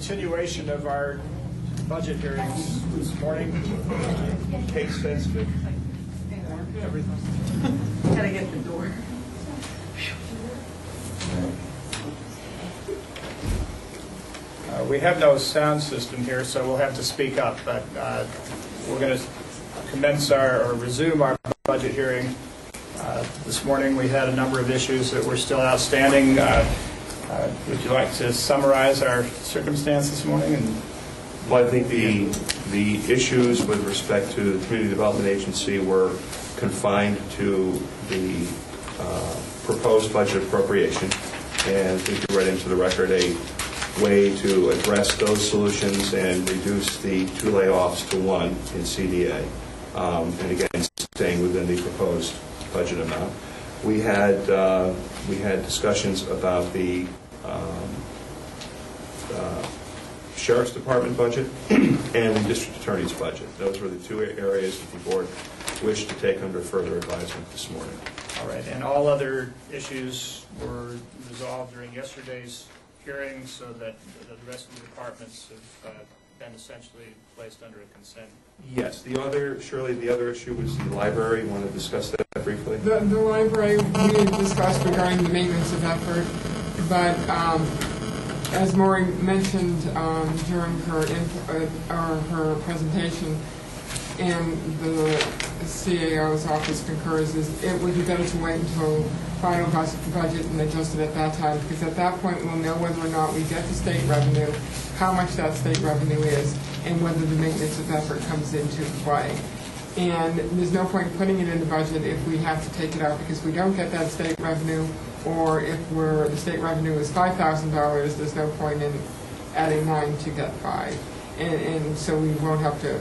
continuation of our budget hearings this morning. Kate says that everything. Gotta get the door. We have no sound system here, so we'll have to speak up, but we're going to commence or resume our budget hearing. This morning we had a number of issues that were still outstanding. Would you like to summarize our circumstance this morning? Well, I think the issues with respect to the Community Development Agency were confined to the proposed budget appropriation, and we could write into the record a way to address those solutions and reduce the 2 layoffs to 1 in CDA, and again, staying within the proposed budget amount. We had discussions about the Sheriff's Department budget and the District Attorney's budget. Those were the 2 areas that the board wished to take under further advisement this morning. All right, and all other issues were resolved during yesterday's hearing, so that the rest of the departments have been essentially placed under a consent. Yes, the other issue was the library. You want to discuss that briefly? The library, we had discussed regarding the maintenance of effort, but as Maureen mentioned during her presentation, and the CAO's office concurs, is it would be better to wait until final budget and adjust it at that time, because at that point we'll know whether or not we get the state revenue, how much that state revenue is, and whether the maintenance of effort comes into play. And there's no point putting it in the budget if we have to take it out because we don't get that state revenue, or if the state revenue is $5,000, there's no point in adding 9 to get 5. And so we won't have to,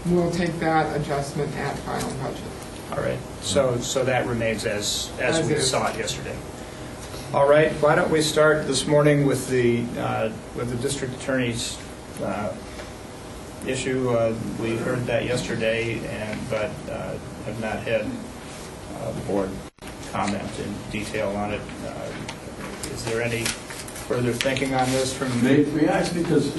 we'll take that adjustment at final budget. All right, so that remains as we saw it yesterday. All right, why don't we start this morning with the district attorney's issue. We heard that yesterday, but have not had the board comment in detail on it. Is there any further thinking on this from? May I ask, because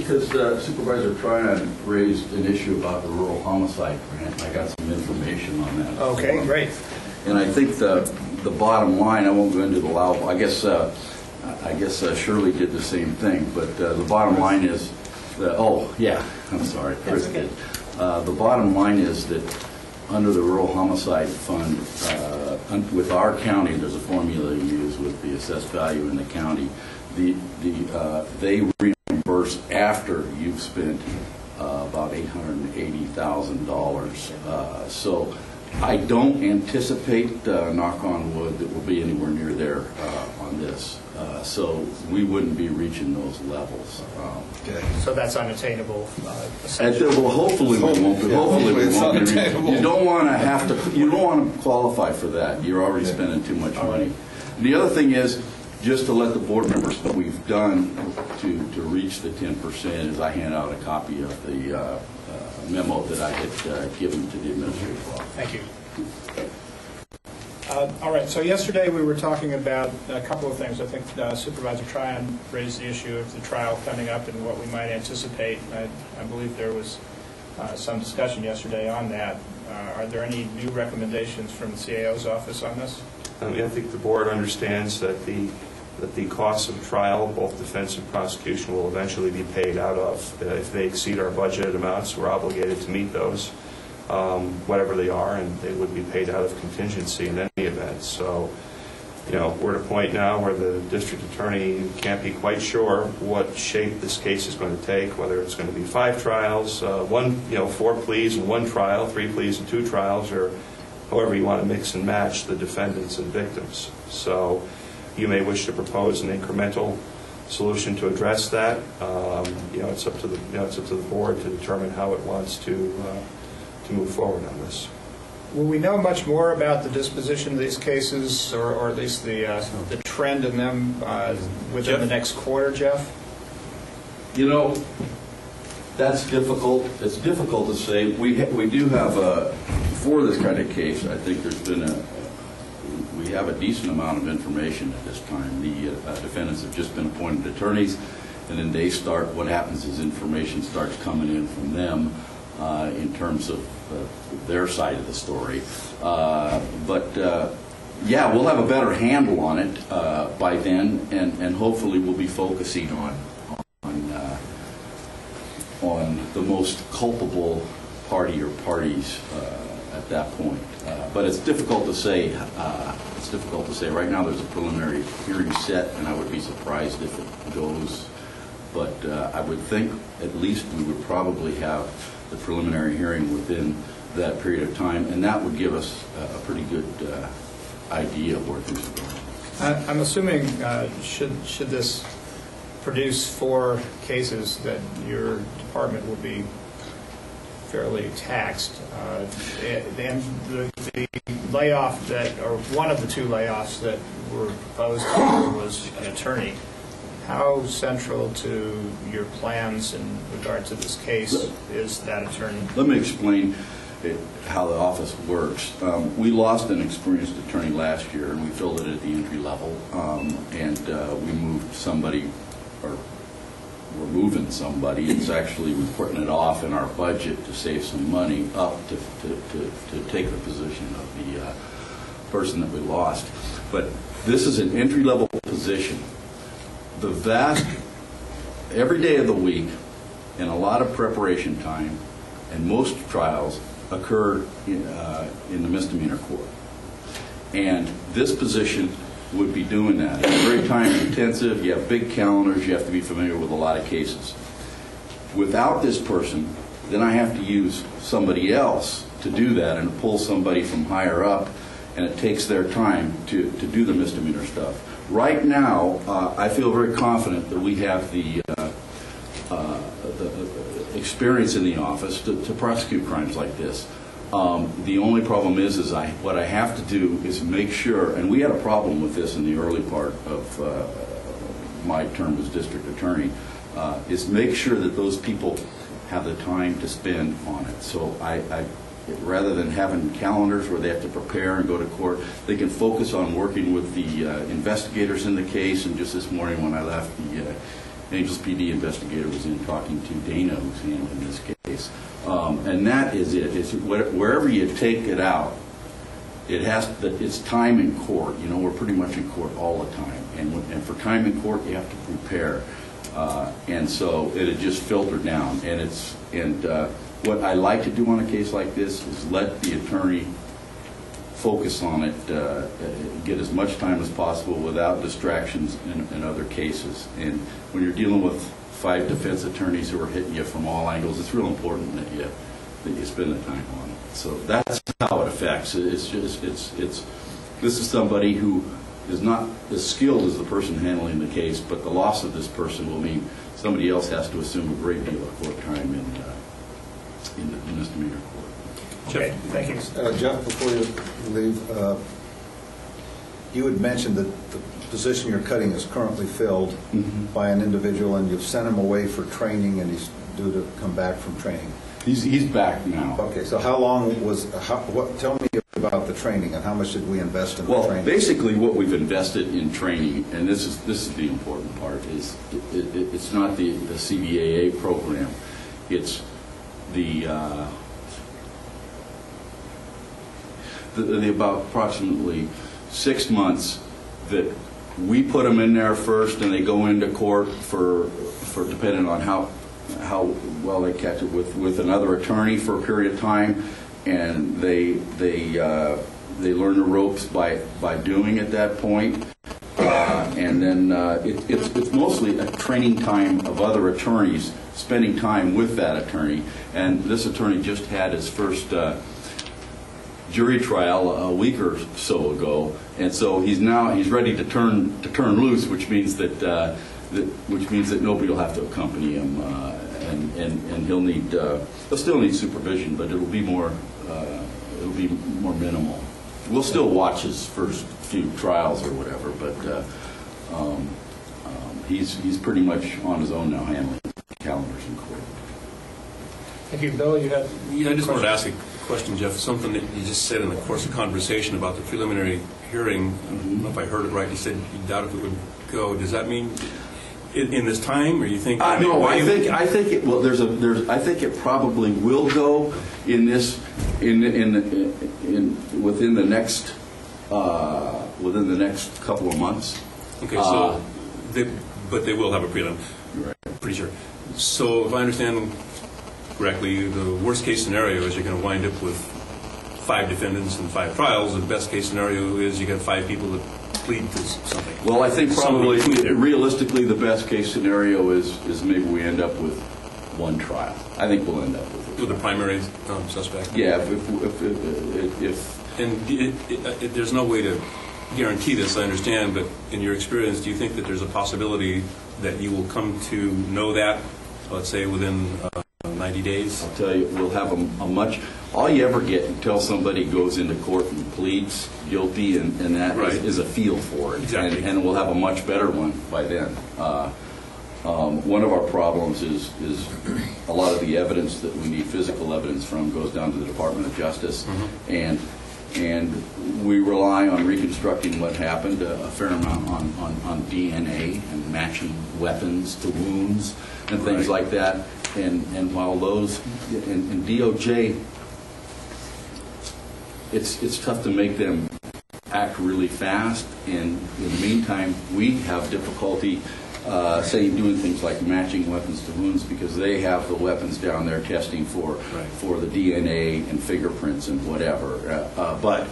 Supervisor Tryon raised an issue about the rural homicide grant. I got some information on that. Okay, great. And I think the bottom line, I won't go into the loud. I guess Shirley did the same thing. But the bottom line is that, oh yeah, I'm sorry, Chris did. The bottom line is that under the Rural Homicide Fund, with our county, there's a formula used with the assessed value in the county. They reimburse after you've spent about $880,000. So I don't anticipate, knock on wood, that we'll be anywhere near there on this. So we wouldn't be reaching those levels. Okay. So that's unattainable. Well, hopefully we won't. Hopefully we won't. You don't want to have to. You don't want to qualify for that. You're already spending too much money. The other thing is, just to let the board members, what we've done to reach the 10% is I hand out a copy of the memo that I had given to the administrative office. Thank you. All right, so yesterday we were talking about a couple of things. I think Supervisor Tryon raised the issue of the trial coming up and what we might anticipate. I believe there was some discussion yesterday on that. Are there any new recommendations from the CAO's office on this? I think the board understands that the costs of trial, both defense and prosecution, will eventually be paid out of. If they exceed our budgeted amounts, we're obligated to meet those, whatever they are, and they would be paid out of contingency in any event. So, we're at a point now where the district attorney can't be quite sure what shape this case is going to take, whether it's going to be 5 trials, 4 pleas and 1 trial, 3 pleas and 2 trials, or however you want to mix and match the defendants and victims. So you may wish to propose an incremental solution to address that. It's up to the board to determine how it wants to move forward on this. Will we know much more about the disposition of these cases, or at least the trend in them within the next quarter, Jeff? That's difficult. It's difficult to say. We do have for this kind of case, I think there's been we have a decent amount of information at this time. The defendants have just been appointed attorneys, and then they start, what happens is information starts coming in from them in terms of their side of the story. Yeah, we'll have a better handle on it by then, and hopefully we'll be focusing on the most culpable party or parties at that point. But it's difficult to say. Right now, there's a preliminary hearing set, and I would be surprised if it goes. But I would think at least we would probably have the preliminary hearing within that period of time, and that would give us a pretty good idea of where things are going. I'm assuming, should this produce 4 cases, that your department will be fairly taxed. And the layoff that, or one of the 2 layoffs that were proposed was an attorney. How central to your plans in regard to this case is that attorney? Let me explain how the office works. We lost an experienced attorney last year, and we filled it at the entry level, and we moved somebody, or we're moving somebody. It's actually, we're putting it off in our budget to save some money up to take the position of the person that we lost. But this is an entry-level position. Every day of the week, and a lot of preparation time, and most trials occur in the misdemeanor court. And this position would be doing that. It's very time intensive. You have big calendars. You have to be familiar with a lot of cases. Without this person, then I have to use somebody else to do that and pull somebody from higher up, and it takes their time to do the misdemeanor stuff. Right now, I feel very confident that we have the experience in the office to prosecute crimes like this. The only problem is what I have to do is make sure, and we had a problem with this in the early part of my term as district attorney, is make sure that those people have the time to spend on it. So rather than having calendars where they have to prepare and go to court, they can focus on working with the investigators in the case. And just this morning when I left, the Angels PD investigator was in talking to Dana, who's handling this case. And that is it. It's wherever you take it out, it's time in court. You know, we're pretty much in court all the time. And for time in court, you have to prepare. And so it had just filtered down. And what I like to do on a case like this is let the attorney focus on it, get as much time as possible without distractions in other cases. And when you're dealing with 5 defense attorneys who are hitting you from all angles, it's real important that you spend the time on it. So that's how it affects. This is somebody who is not as skilled as the person handling the case, but the loss of this person will mean somebody else has to assume a great deal of court time in the misdemeanor court. Okay, thank you. Jeff, before you leave, you had mentioned that the position you're cutting is currently filled by an individual, and you've sent him away for training, and he's due to come back from training. He's back now. Okay, so how long was? Tell me about the training, and how much did we invest in the training? Well, basically, what we've invested in training, and this is the important part, is it's not the CBAA program. It's the about approximately 6 months that we put them in there first, and they go into court for depending on how well they catch it with another attorney for a period of time, and they learn the ropes by doing at that point. And then it's mostly a training time of other attorneys, spending time with that attorney. And this attorney just had his first jury trial a week or so ago, and so he's ready to turn loose, which means that nobody will have to accompany him, and he'll still need supervision, but it'll be more minimal. We'll still watch his first few trials or whatever, but he's pretty much on his own now, handling calendars in court. Thank you. Bill, you had... Yeah, I just wanted to ask a question, Jeff. Something that you just said in the course of conversation about the preliminary hearing. I don't know if I heard it right. You said you doubt if it would go. Does that mean in this time, or you think? No, I think it. Well, I think it probably will go in this within the next couple of months. Okay, so but they will have a prelim. Right. Pretty sure. So if I understand correctly, the worst case scenario is you're going to wind up with 5 defendants and 5 trials. The best case scenario is you get 5 people that plead to something. Well, I think probably Somebody realistically the best case scenario is maybe we end up with 1 trial. I think we'll end up with the primary suspect. Yeah, if And there's no way to guarantee this, I understand, but in your experience, do you think that there's a possibility that you will come to know that, let's say, within 90 days? I'll tell you, we'll have a much... All you ever get until somebody goes into court and pleads guilty, and that Right. is a feel for it. Exactly. And we'll have a much better one by then. One of our problems is a lot of the evidence that we need physical evidence from goes down to the Department of Justice, and we rely on reconstructing what happened a fair amount on DNA and matching weapons to wounds and things Right. like that. And while those in DOJ, it's tough to make them act really fast. And in the meantime, we have difficulty doing things like matching weapons to wounds because they have the weapons down there testing for the DNA and fingerprints and whatever. But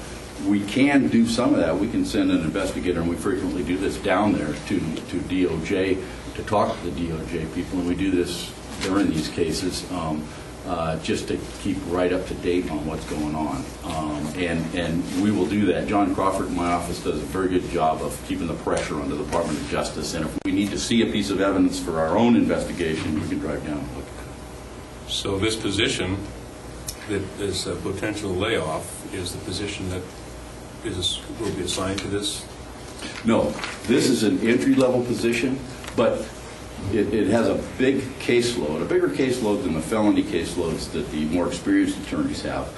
we can do some of that. We can send an investigator, and we frequently do this down there to DOJ to talk to the DOJ people, and we do this during these cases just to keep right up to date on what's going on. And we will do that. John Crawford in my office does a very good job of keeping the pressure on the Department of Justice. And if we need to see a piece of evidence for our own investigation, we can drive down and look at it. So this position that is a potential layoff is the position that will be assigned to this? No, this is an entry-level position, but it has a big caseload, a bigger caseload than the felony caseloads that the more experienced attorneys have.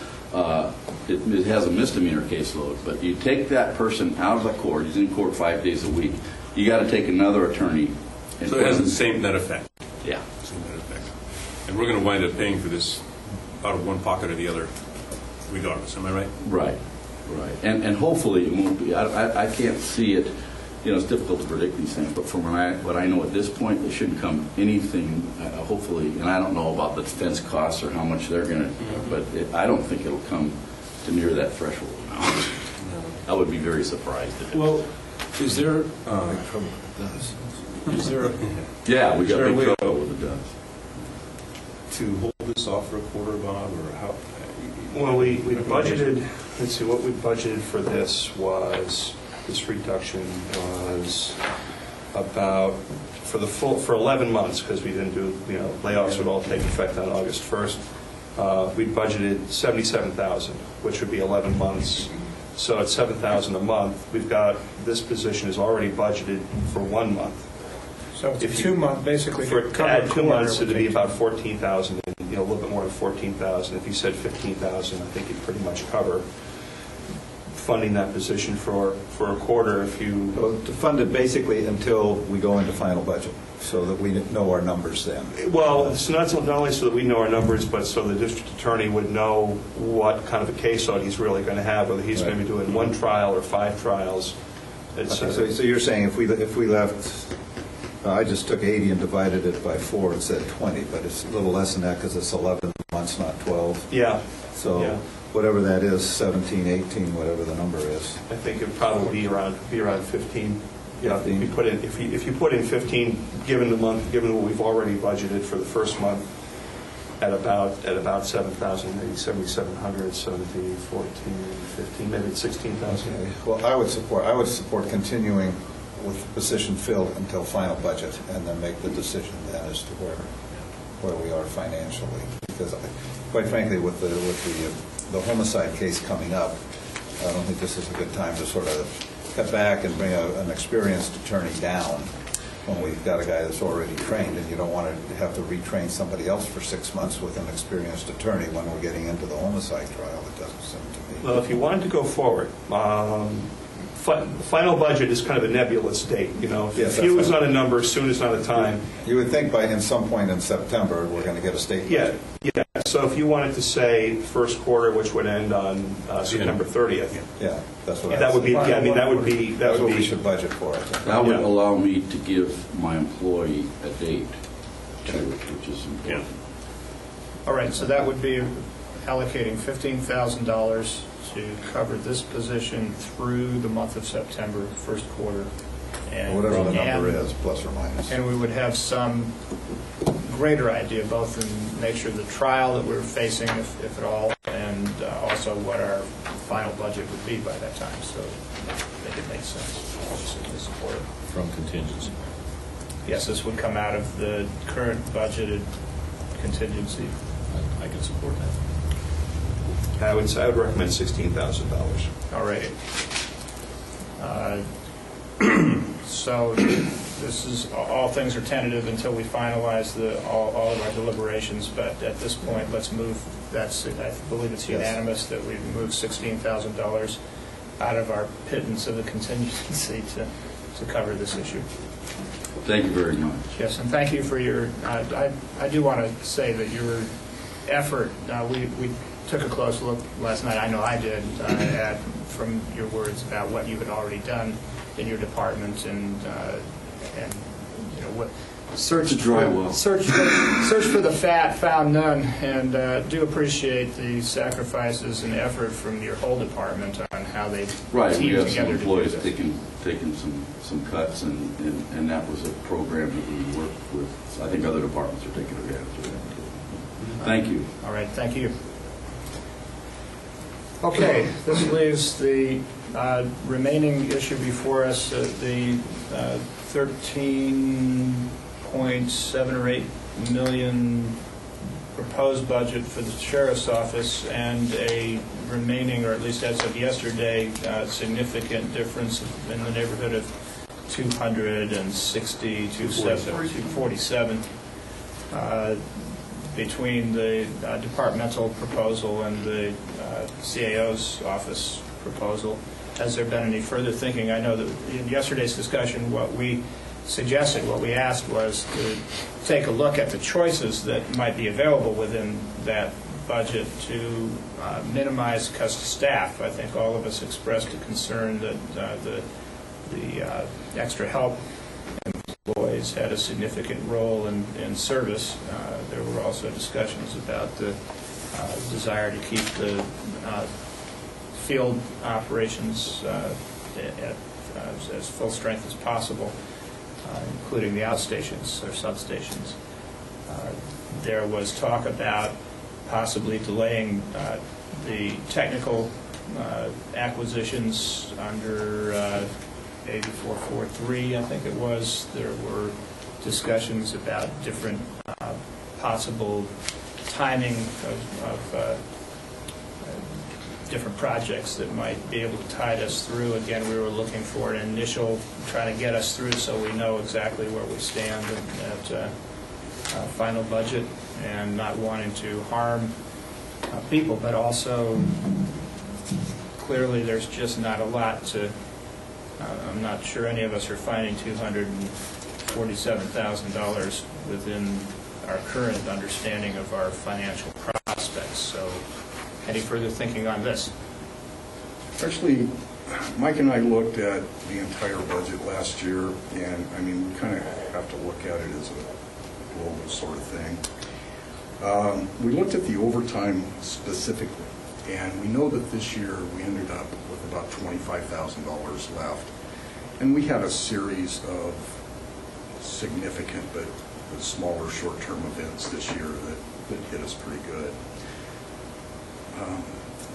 It has a misdemeanor caseload, but you take that person out of the court, he's in court 5 days a week, you got to take another attorney. So it has the same net effect? Yeah. Same net effect. And we're going to wind up paying for this out of one pocket or the other, regardless, am I right? Right. And hopefully it won't be, I can't see it, it's difficult to predict these things, but from what I know at this point, it shouldn't come anything, hopefully, and I don't know about the defense costs or how much they're going to, but I don't think it'll come to near that threshold amount. I would be very surprised if it Well, is there Yeah, we got there a big way trouble with the guns. to hold this off for a quarter, Bob, or how? Well, we budgeted, let's see, what we budgeted for this reduction was about, for 11 months, because we didn't do, layoffs would all take effect on August 1st. We budgeted $77,000, which would be 11 months. So at $7,000 a month, we've got, this position is already budgeted for 1 month. So it's If you- 2 months, basically. For to to cover add a 2 quarter months, would it'd be take- about $14,000, a little bit more than $14,000. If you said $15,000, I think you'd pretty much cover funding that position for a quarter if you... Well, to fund it basically until we go into final budget, so that we know our numbers then. Well, it's not only so that we know our numbers, but so the district attorney would know what kind of a caseload he's really going to have, whether he's going to be doing 1 trial or 5 trials. It's, Okay, so you're saying if we left, I just took 80 and divided it by 4 and said 20, but it's a little less than that because it's 11 months, not 12. yeah. So Yeah. whatever that is, 17, 18, whatever the number is. I think it'd probably be around 15. Yeah, 15. if you put in 15, given what we've already budgeted for the first month, at about 7,000, maybe 7,700, 17, 14, 15, maybe 16,000. Okay. Well, I would support continuing with the position filled until final budget, and then make the decision then as to where we are financially. Because quite frankly, with the homicide case coming up, I don't think this is a good time to sort of cut back and bring an experienced attorney down when we've got a guy that's already trained, and you don't want to have to retrain somebody else for 6 months with an experienced attorney when we're getting into the homicide trial. It doesn't seem to me. Well, if you wanted to go forward, final budget is kind of a nebulous date, you know. Yes, Few that's is right. not a number, soon is not a time. You would think in some point in September, we're going to get a state Yeah, budget. yeah. So if you wanted to say first quarter, which would end on September 30th, Yeah, that's what that would be, Final I mean, that would be, That's what we should budget for, I think. That would Yeah. allow me to give my employee a date, too, which is important. All right, so that would be allocating $15,000 to cover this position through the month of September, first quarter. And Whatever the number and- is, plus or minus. And we would have some greater idea, both in the nature of the trial that we're facing, if at all, and also what our final budget would be by that time. So I think it makes sense to support it. From contingency. Yes, this would come out of the current budgeted contingency. I can support that. I would recommend $16,000. All righty. So this is, all things are tentative until we finalize all of our deliberations, but at this point, let's move, I believe it's Yes. unanimous that we move $16,000 out of our pittance of the contingency to cover this issue. Thank you very much. Yes, and thank you for your, I do want to say that your effort, we took a close look last night, I know I did, from your words about what you had already done in your department and you know, what, search for the fat, found none, and do appreciate the sacrifices and effort from your whole department on how they Right, we teamed have some together to do employees this. taking some cuts, and that was a program that we worked with. I think other departments are taking advantage of that, too. Thank you. All right, thank you. Okay, this leaves the remaining issue before us, the 13.7 or 8 million proposed budget for the sheriff's office and a remaining, or at least as of yesterday, significant difference in the neighborhood of 260, 247 between the departmental proposal and the CAO's office proposal. Has there been any further thinking? I know that in yesterday's discussion, what we suggested, what we asked was to take a look at the choices that might be available within that budget to minimize cost to staff. I think all of us expressed a concern that the extra help employees had a significant role in service. There were also discussions about the desire to keep the field operations at as full strength as possible, including the outstations or substations. There was talk about possibly delaying the technical acquisitions under 8443, I think it was. There were discussions about different possible timing of different projects that might be able to tide us through. Again, we were looking for an initial, trying to get us through so we know exactly where we stand at final budget, and not wanting to harm people, but also clearly there's just not a lot to, I'm not sure any of us are finding $247,000 within our current understanding of our financial prospects. So any further thinking on this? Actually, Mike and I looked at the entire budget last year, and I mean, we kind of have to look at it as a global sort of thing. We looked at the overtime specifically, and we know that this year we ended up with about $25,000 left. And we had a series of significant but smaller short-term events this year that hit us pretty good.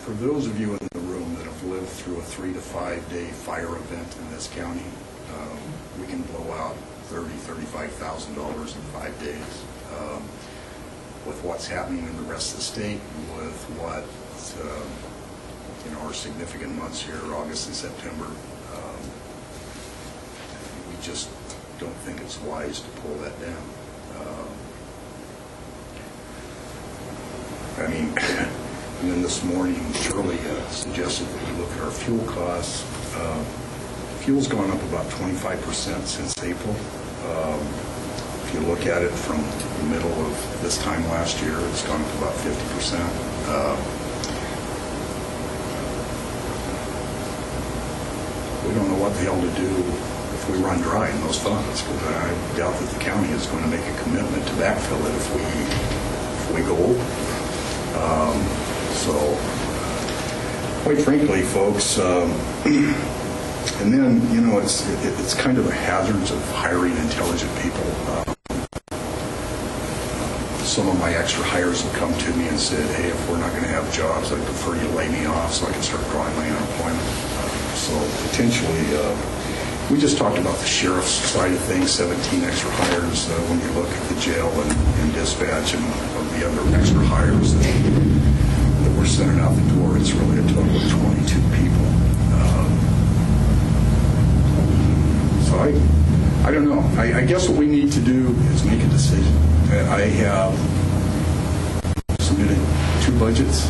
For those of you in the room that have lived through a 3 to 5 day fire event in this county, we can blow out $35,000 in 5 days. With what's happening in the rest of the state, with what our significant months here, August and September, we just don't think it's wise to pull that down. I mean, and then this morning, Shirley suggested that we look at our fuel costs. fuel's gone up about 25% since April. If you look at it from the middle of this time last year, it's gone up about 50%. We don't know what the hell to do if we run dry in those funds, because I doubt that the county is going to make a commitment to backfill it if we go over. So, quite frankly, folks, and then, you know, it's kind of the hazards of hiring intelligent people. Some of my extra hires have come to me and said, hey, if we're not going to have jobs, I'd prefer you lay me off so I can start drawing my unemployment. So potentially, we just talked about the sheriff's side of things, 17 extra hires. When you look at the jail and dispatch and the other extra hires that we're sending out the door, it's really a total of 22 people. So I don't know. I guess what we need to do is make a decision. I have submitted 2 budgets.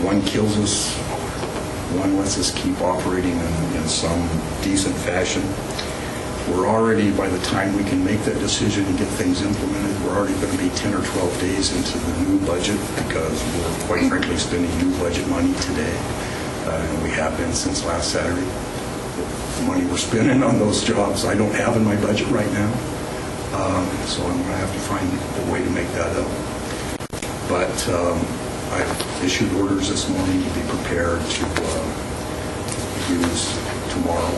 One kills us, one lets us keep operating in some decent fashion. We're already, by the time we can make that decision and get things implemented, we're already going to be 10 or 12 days into the new budget, because we're quite frankly spending new budget money today. And we have been since last Saturday. The money we're spending on those jobs I don't have in my budget right now. So I'm going to have to find a way to make that up. But I've issued orders this morning to be prepared to use tomorrow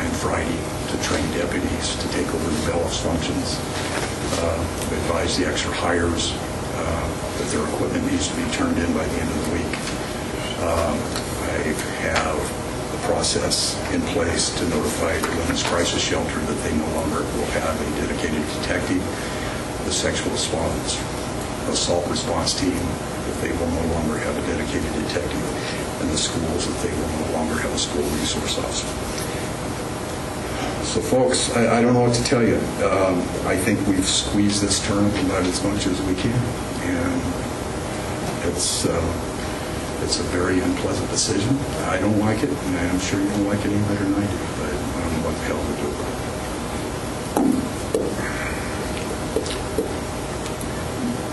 and Friday to train deputies to take over the bailiff's functions. Advise the extra hires that their equipment needs to be turned in by the end of the week. I have the process in place to notify the Women's Crisis Shelter that they no longer will have a dedicated detective, the sexual assault response team, that they will no longer have a dedicated detective, and the schools that they will no longer have a school resource officer. So folks, I don't know what to tell you. I think we've squeezed this turnip about as much as we can, and it's a very unpleasant decision. I don't like it, and I'm sure you don't like it any better than I do, but I don't know what the hell to do about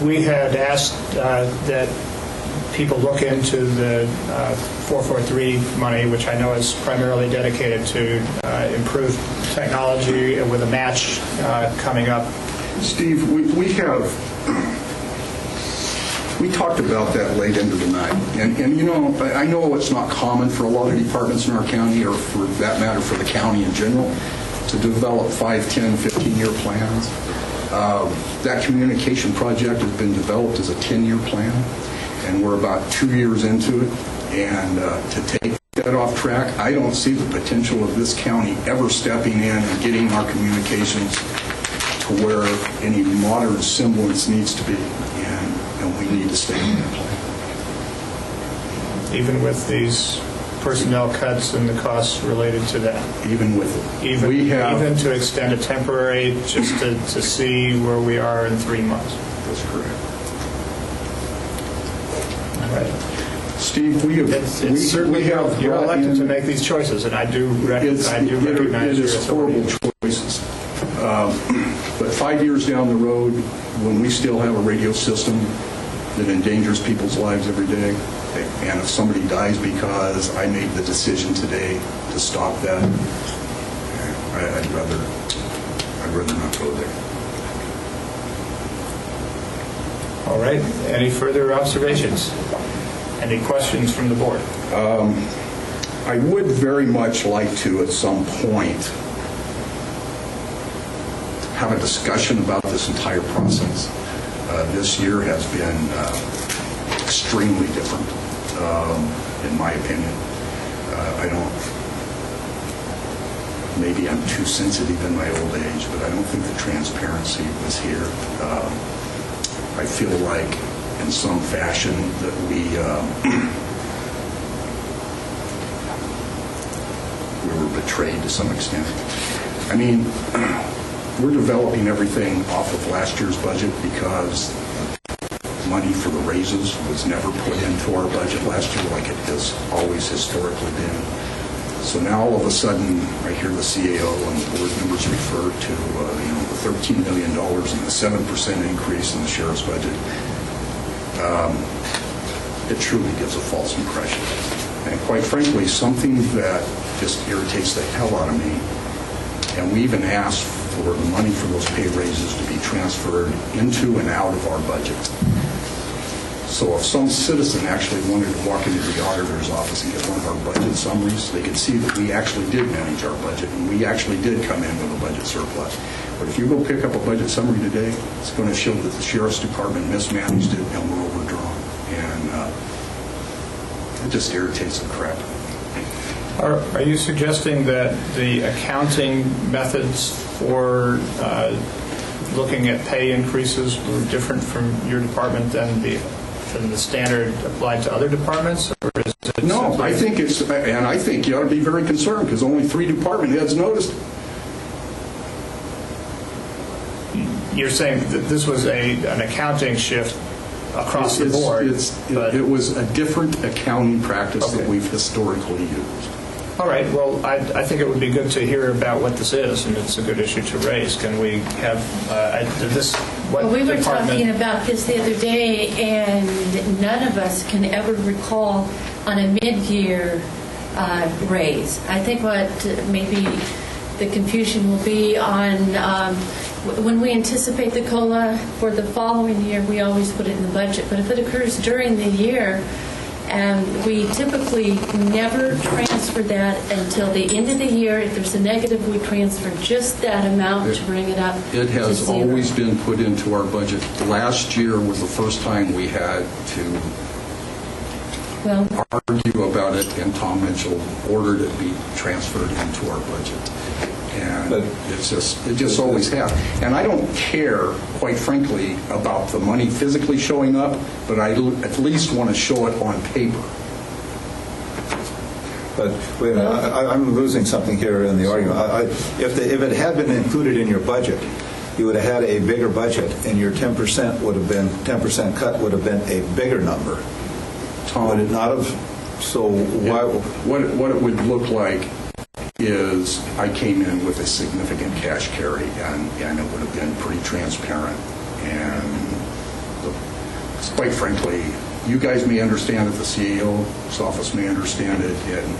it. We had asked that people look into the 443 money, which I know is primarily dedicated to improve technology with a match coming up. Steve, we talked about that late into the night. And you know, I know it's not common for a lot of departments in our county, or for that matter for the county in general, to develop 5, 10, 15-year plans. That communication project has been developed as a 10-year plan, and we're about 2 years into it. And to take that off track, I don't see the potential of this county ever stepping in and getting our communications to where any modern semblance needs to be. And we need to stay on that plan. Even with these personnel cuts and the costs related to that? Even with it. Even to extend a temporary, just to see where we are in 3 months? That's correct. All right. Steve, you're elected to make these choices, and I do recognize it is horrible choices. But 5 years down the road, when we still have a radio system that endangers people's lives every day, and if somebody dies because I made the decision today to stop that, I'd rather not go there. All right. Any further observations? Any questions from the board? I would very much like to, at some point, have a discussion about this entire process. This year has been extremely different, in my opinion. Maybe I'm too sensitive in my old age, but I don't think the transparency was here. I feel like, in some fashion, that we were betrayed to some extent. I mean, we're developing everything off of last year's budget because money for the raises was never put into our budget last year like it has always historically been. So now all of a sudden, I hear the CAO and the board members refer to the $13 million and the 7% increase in the sheriff's budget. It truly gives a false impression. And quite frankly, something that just irritates the hell out of me. And we even asked for the money for those pay raises to be transferred into and out of our budget. So if some citizen actually wanted to walk into the auditor's office and get one of our budget summaries, they could see that we actually did manage our budget and we actually did come in with a budget surplus. But if you go pick up a budget summary today, it's going to show that the Sheriff's Department mismanaged it and we're overdrawn. And it just irritates the crap. Are you suggesting that the accounting methods for looking at pay increases were different from your department than the standard applied to other departments? Or is it no, I think it's, and I think you ought to be very concerned because only 3 department heads noticed. You're saying that this was an accounting shift across the board? It was a different accounting practice that we've historically used. All right. Well, I think it would be good to hear about what this is, and it's a good issue to raise. Can we have this? Well, we were talking about this the other day, and none of us can ever recall on a mid-year raise. I think what maybe the confusion will be on when we anticipate the COLA for the following year, we always put it in the budget. But if it occurs during the year, and we typically never transfer that until the end of the year. If there's a negative, we transfer just that amount to bring it up. It has always been put into our budget. Last year was the first time we had to argue about it, and Tom Mitchell ordered it be transferred into our budget. And it just always has. And I don't care, quite frankly, about the money physically showing up, but I at least want to show it on paper. But wait a minute, I'm losing something here in the argument. If it had been included in your budget, you would have had a bigger budget, and your 10% would have been 10% cut would have been a bigger number. Tom, would it not have? So why? What it would look like is I came in with a significant cash carry, and it would have been pretty transparent. And quite frankly, you guys may understand it, the CAO's office may understand it, and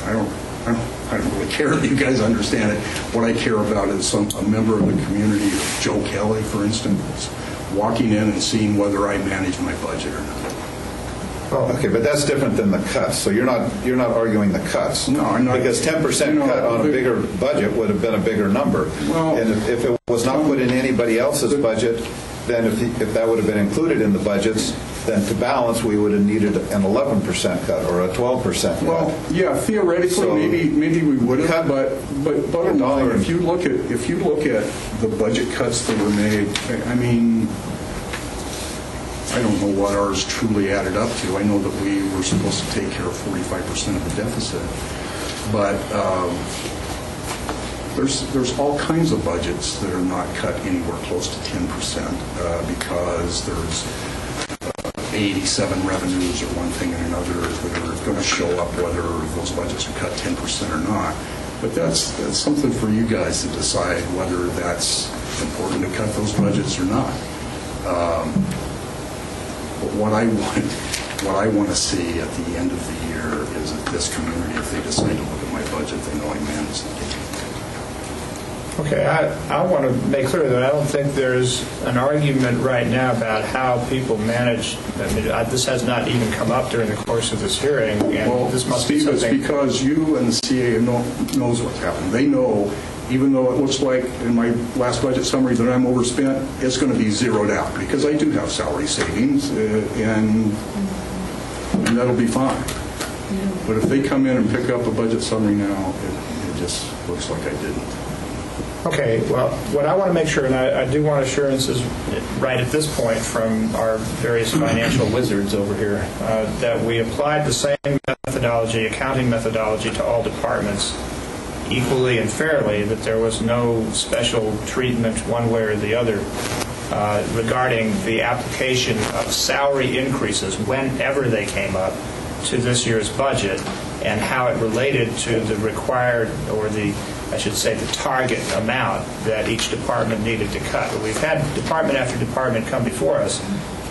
I don't really care if you guys understand it. What I care about is a member of the community, Joe Kelly, for instance, walking in and seeing whether I manage my budget or not. Oh, okay, but that's different than the cuts. So you're not arguing the cuts. No, I'm not. Because 10% cut on a bigger budget would have been a bigger number. Well, and if it was not put in anybody else's budget, then if that would have been included in the budgets, then to balance we would have needed an 11% cut or a 12% cut. Well, yeah, theoretically, so maybe we would have, but bottom line, if you look at the budget cuts that were made, I mean, I don't know what ours truly added up to. I know that we were supposed to take care of 45% of the deficit, but there's all kinds of budgets that are not cut anywhere close to 10% because there's 87 revenues or one thing and another that are going to show up whether those budgets are cut 10% or not. But that's something for you guys to decide whether that's important to cut those budgets or not. But what I want to see at the end of the year is that this community, if they decide to look at my budget, they know I managed it. Okay, I want to make clear that I don't think there's an argument right now about how people manage. I mean, this has not even come up during the course of this hearing. And well, this must Steve, be something. it's because you and the CA knows what's happened. They know, even though it looks like in my last budget summary that I'm overspent, it's going to be zeroed out because I do have salary savings, and that'll be fine. Yeah. But if they come in and pick up a budget summary now, it just looks like I didn't. Okay, well, what I want to make sure, and I do want assurances right at this point from our various financial wizards over here, that we applied the same methodology, accounting methodology, to all departments equally and fairly, that there was no special treatment one way or the other regarding the application of salary increases whenever they came up to this year's budget and how it related to the required, or I should say, the target amount that each department needed to cut. We've had department after department come before us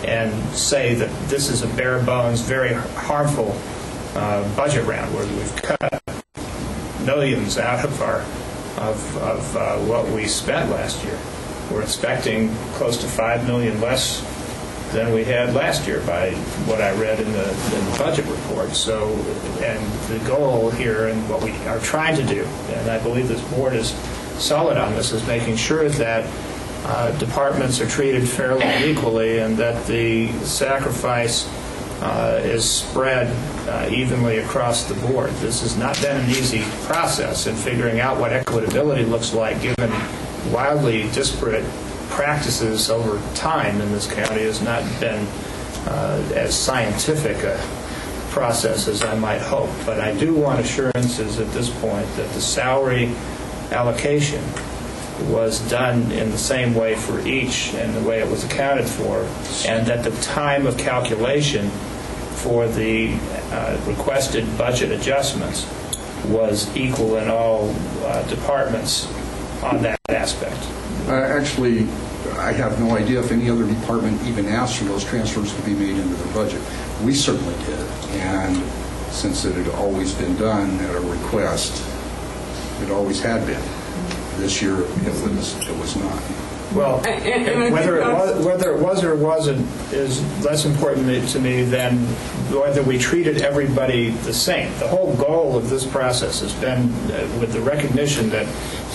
and say that this is a bare bones, very harmful budget round where we've cut millions out of what we spent last year. We're expecting close to $5 million less than we had last year by what I read in the budget report. So, and the goal here and what we are trying to do, and I believe this board is solid on this, is making sure that departments are treated fairly and equally, and that the sacrifice is spread evenly across the board. This has not been an easy process in figuring out what equitability looks like, given wildly disparate practices over time in this county. Has not been as scientific a process as I might hope. But I do want assurances at this point that the salary allocation was done in the same way for each and the way it was accounted for, and that the time of calculation for the requested budget adjustments was equal in all departments on that aspect. Actually, I have no idea if any other department even asked for those transfers to be made into their budget. We certainly did, and since it had always been done at a request, it always had been. This year, it was not. Well, whether it was or wasn't is less important to me than whether we treated everybody the same. The whole goal of this process has been with the recognition that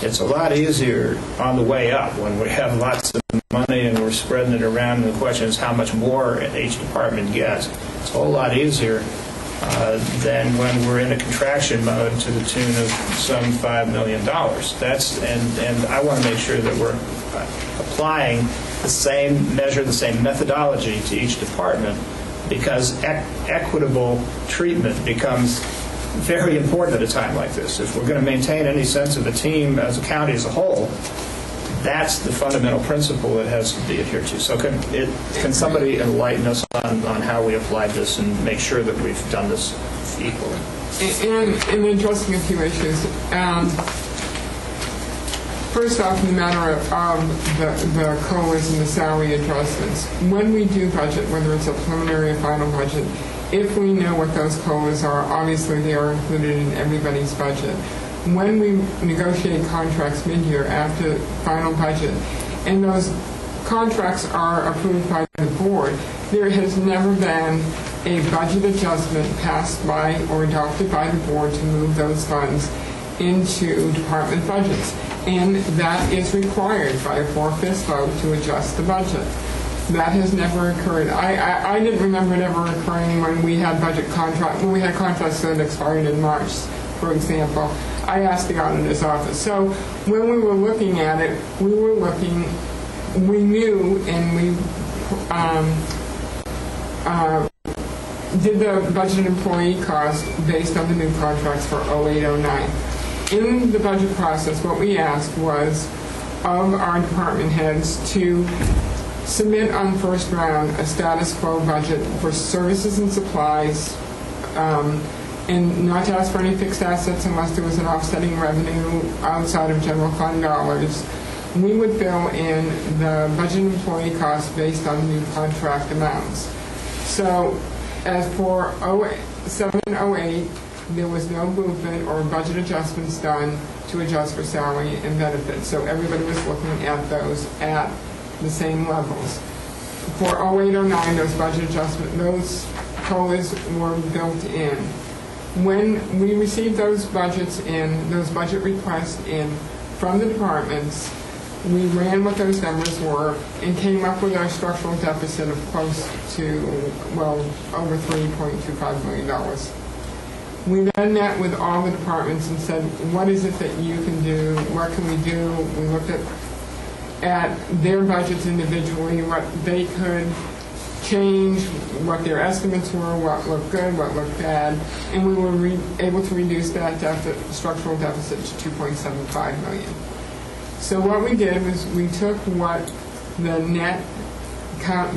it's a lot easier on the way up when we have lots of money and we're spreading it around, and the question is how much more each department gets. It's a whole lot easier than when we're in a contraction mode to the tune of some $5 million. And I want to make sure that we're applying the same measure, the same methodology to each department, because equitable treatment becomes very important at a time like this. If we're going to maintain any sense of a team as a county as a whole, that's the fundamental principle that has to be adhered to. So can somebody enlighten us on how we applied this and make sure that we've done this equally? And addressing a few issues. First off, in the matter of the COLAs and the salary adjustments, when we do budget, whether it's a preliminary or final budget, if we know what those COLAs are, obviously they are included in everybody's budget. When we negotiate contracts mid-year after final budget, and those contracts are approved by the board, there has never been a budget adjustment passed by or adopted by the board to move those funds into department budgets. And that is required by a 4/5 vote to adjust the budget. That has never occurred. I didn't remember it ever occurring when we had when we had contracts that expired in March, for example. I asked the auditor's office. So when we were looking at it, we knew, and we did the budget employee cost based on the new contracts for 08-09. In the budget process, what we asked was of our department heads to submit on first round a status quo budget for services and supplies, and not to ask for any fixed assets unless there was an offsetting revenue outside of general fund dollars. We would fill in the budget employee costs based on new contract amounts. So as for 07-08, there was no movement or budget adjustments done to adjust for salary and benefits. So everybody was looking at those at the same levels. For 08-09, those budget adjustments, those COLAs were built in. When we received those budgets in, those budget requests in from the departments, we ran what those numbers were and came up with our structural deficit of close to, well, over $3.25 million. We then met with all the departments and said, what is it that you can do? What can we do? We looked at their budgets individually, what they could change, what their estimates were, what looked good, what looked bad, and we were able to reduce that structural deficit to $2.75 million. So what we did was we took what the net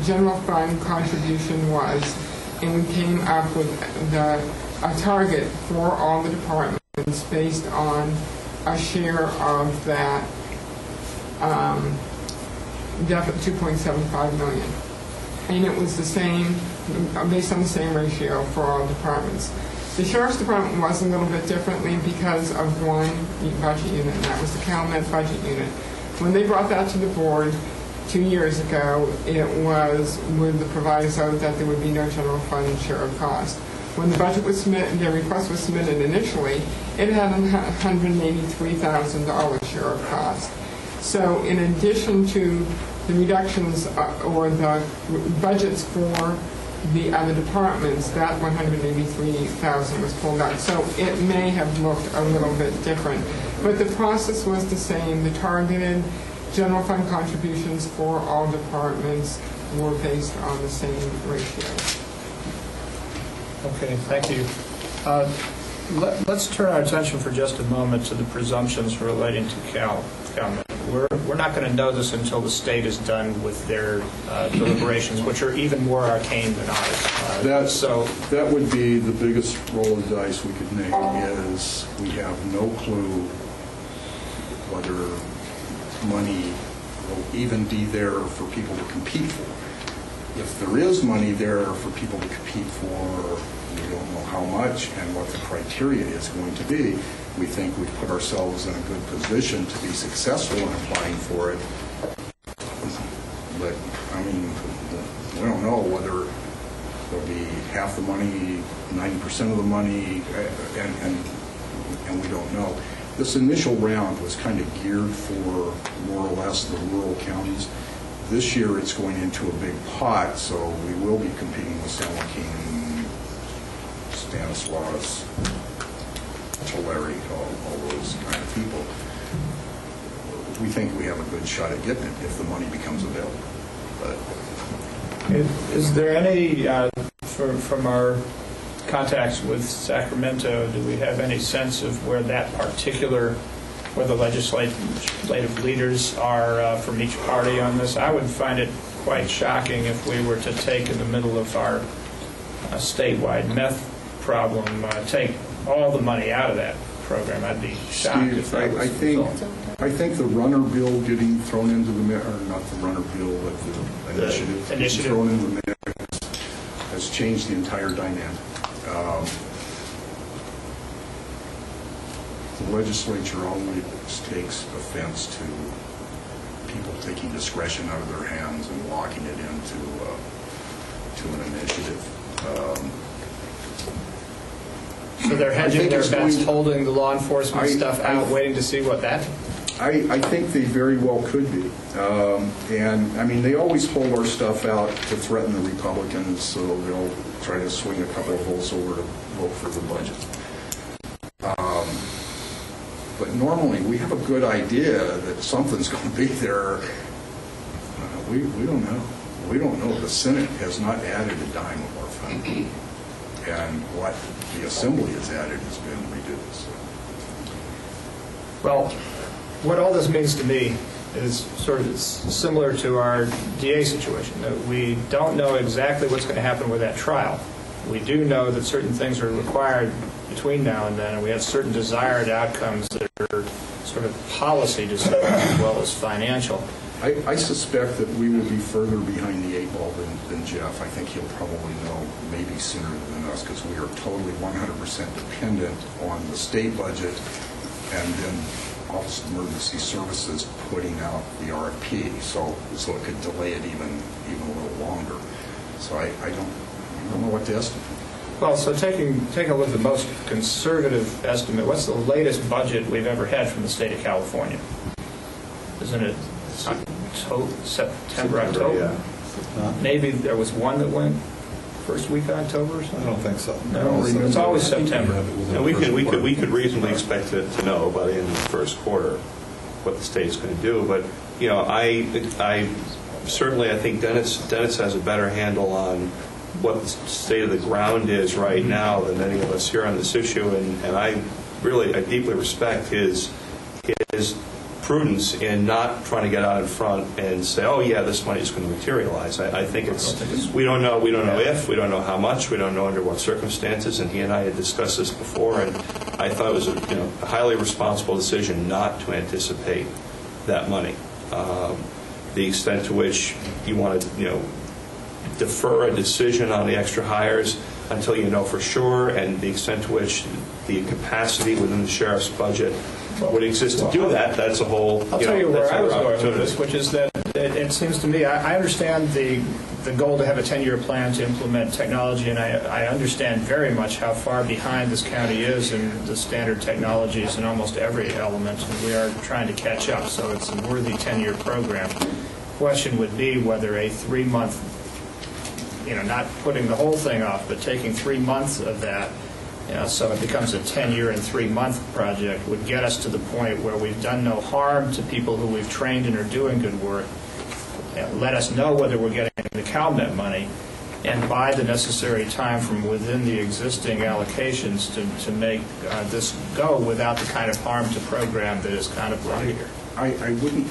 general fund contribution was, and we came up with a target for all the departments based on a share of that deficit, $2.75 million. And it was the same, based on the same ratio for all departments. The Sheriff's Department was a little bit differently because of one budget unit, and that was the CalMed budget unit. When they brought that to the board 2 years ago, it was with the proviso that there would be no general fund share of cost. When the budget was submitted, the request was submitted initially, it had a $183,000 share of cost. So in addition to the reductions or the budgets for the other departments, that $183,000 was pulled out. So it may have looked a little bit different. But the process was the same. The targeted general fund contributions for all departments were based on the same ratio. Okay, thank you. Let's turn our attention for just a moment to the presumptions relating to CalMed. We're not going to know this until the state is done with their deliberations, which are even more arcane than ours. That would be the biggest roll of dice we could make, is we have no clue whether money will even be there for people to compete for. If there is money there for people to compete for, we don't know how much and what the criteria is going to be. We think we've put ourselves in a good position to be successful in applying for it. But, I mean, we don't know whether there'll be half the money, 90% of the money, and we don't know. This initial round was kind of geared for more or less the rural counties. This year it's going into a big pot, so we will be competing with San Joaquin, Stanislaus, Tulare, all those kind of people. We think we have a good shot at getting it if the money becomes available. But is there any, from our contacts with Sacramento, do we have any sense of where the legislative leaders are from each party on this? I would find it quite shocking if we were to take in the middle of our statewide meth problem, take all the money out of that program. I'd be shocked if that was the result. I think the runner bill getting thrown into the mix, or not the runner bill, but the initiative getting thrown into the mix has changed the entire dynamic. The legislature always takes offense to people taking discretion out of their hands and locking it into an initiative. So they're hedging their bets, holding the law enforcement stuff out, waiting to see what that... I think they very well could be. And, I mean, they always hold our stuff out to threaten the Republicans, so they'll try to swing a couple of votes over to vote for the budget. But normally, we have a good idea that something's going to be there. We don't know. We don't know. The Senate has not added a dime of our funding. And what the Assembly has added has been reduced. Well, what all this means to me is sort of similar to our DA situation. That we don't know exactly what's going to happen with that trial. We do know that certain things are required between now and then, and we have certain desired outcomes that are sort of policy decisions as well as financial. I suspect that we will be further behind the 8 ball than Jeff. I think he'll probably know maybe sooner than us, because we are totally 100% dependent on the state budget and then Office of Emergency Services putting out the RFP, so it could delay it even a little longer. So I don't know what to estimate. Well, so taking a look at the most conservative estimate, what's the latest budget we've ever had from the state of California? Isn't it September, October? Yeah. Maybe there was one that went first week of October or something? I don't think so. No, it's always September. And we could reasonably expect to know by the end of the first quarter what the state's going to do. But, you know, I certainly think Dennis has a better handle on what the state of the ground is right now than any of us here on this issue, and I deeply respect his prudence in not trying to get out in front and say, oh yeah, this money is going to materialize. I think we don't know if, we don't know how much, we don't know under what circumstances, and he and I had discussed this before, and I thought it was a highly responsible decision not to anticipate that money. The extent to which you want to defer a decision on the extra hires until you know for sure, and the extent to which the capacity within the sheriff's budget would exist to do that, that's a whole... I'll tell you where I was going with this, which is that it seems to me, I understand the goal to have a 10-year plan to implement technology, and I understand very much how far behind this county is in the standard technologies in almost every element, and we are trying to catch up, so it's a worthy 10-year program. The question would be whether a 3-month, not putting the whole thing off, but taking 3 months of that, so it becomes a 10-year and 3-month project, would get us to the point where we've done no harm to people who we've trained and are doing good work, let us know whether we're getting the CalMet money, and buy the necessary time from within the existing allocations to make this go without the kind of harm to program that is contemplated here. I wouldn't,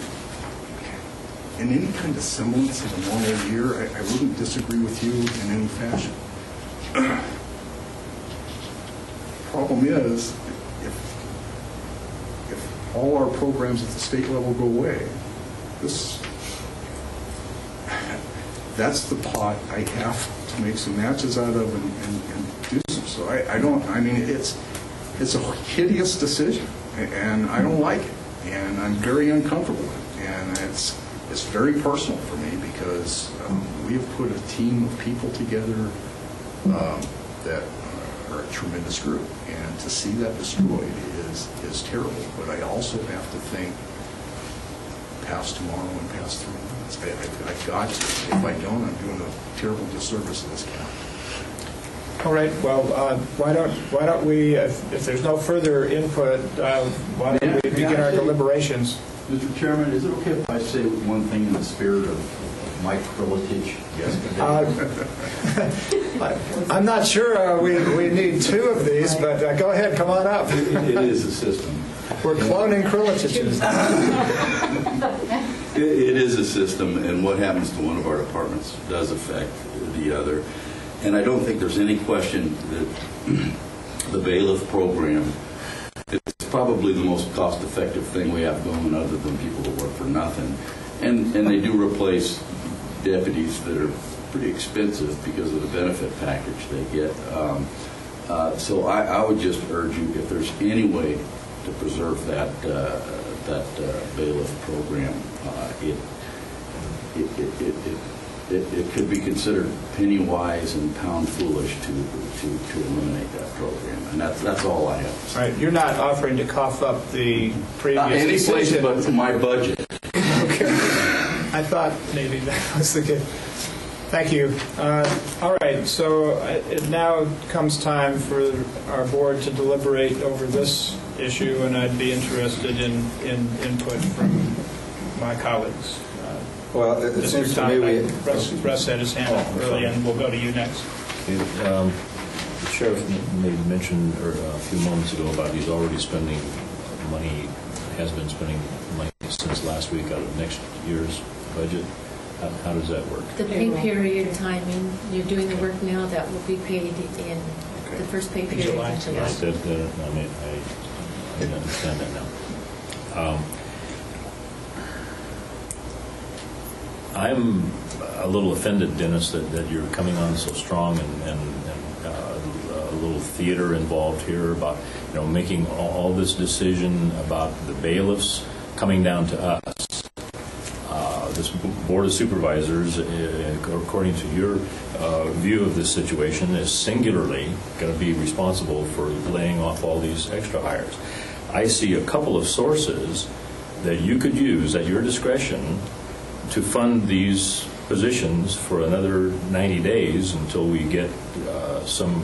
in any kind of semblance of a normal year, I wouldn't disagree with you in any fashion. Problem is, if all our programs at the state level go away, that's the pot I have to make some matches out of and do some. So it's a hideous decision, and I don't like it, and I'm very uncomfortable with it, and it's very personal for me because we have put a team of people together that are a tremendous group, and to see that destroyed is terrible. But I also have to think past tomorrow and past 3 months. I've got to. If I don't, I'm doing a terrible disservice to this county. All right. Well, why don't we? If there's no further input, why don't we begin our deliberations? Mr. Chairman, is it okay if I say one thing in the spirit of Mike Kriletich yesterday? I'm not sure we need 2 of these, but go ahead, come on up. It is a system. We're cloning Kriletiches. It is a system, and what happens to one of our departments does affect the other. And I don't think there's any question that the bailiff program is probably the most cost-effective thing we have going other than people that work for nothing. And they do replace deputies that are pretty expensive because of the benefit package they get. So I would just urge you, if there's any way to preserve that bailiff program, it could be considered penny-wise and pound-foolish to eliminate that program. And that's all I have. All right, you're not offering to cough up the previous any place decision. but my budget. Okay. I thought maybe that was the case. Thank you. All right, so it now comes time for our board to deliberate over this issue, and I'd be interested in input from my colleagues. Well, it seems to me Russ had his hand up early, and we'll go to you next. The sheriff made mention a few moments ago about he's already spending money, has been spending money since last week out of next year's budget. How does that work? The pay period timing, you're doing the work now, that will be paid in the first pay period in July. I understand that now. I'm a little offended, Dennis, that you're coming on so strong and a little theater involved here about making all this decision about the bailiffs coming down to us. This Board of Supervisors, according to your view of this situation, is singularly going to be responsible for laying off all these extra hires. I see a couple of sources that you could use at your discretion to fund these positions for another 90 days until we get some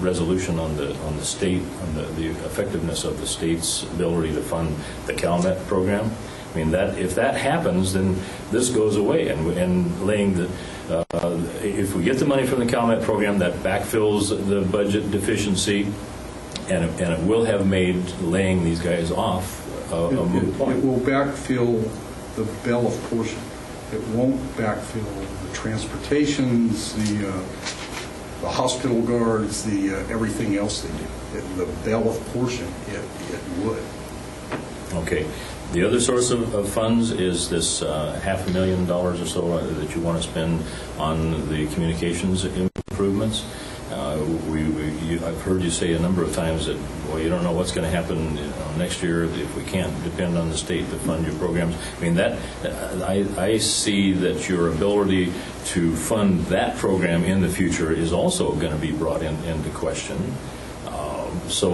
resolution on the state, on the effectiveness of the state's ability to fund the CalMet program. I mean, if that happens, then this goes away, and laying if we get the money from the CalMet program, that backfills the budget deficiency, and it will have made laying these guys off a moot It point. will backfill the bailiff portion. It won't backfill the transportations, the hospital guards, everything else they do. The bailiff portion, it would. Okay. The other source of funds is this $500,000 or so that you want to spend on the communications improvements. I've heard you say a number of times that, well, you don't know what's going to happen next year if we can't depend on the state to fund your programs. I mean, I see that your ability to fund that program in the future is also going to be brought into question. I'll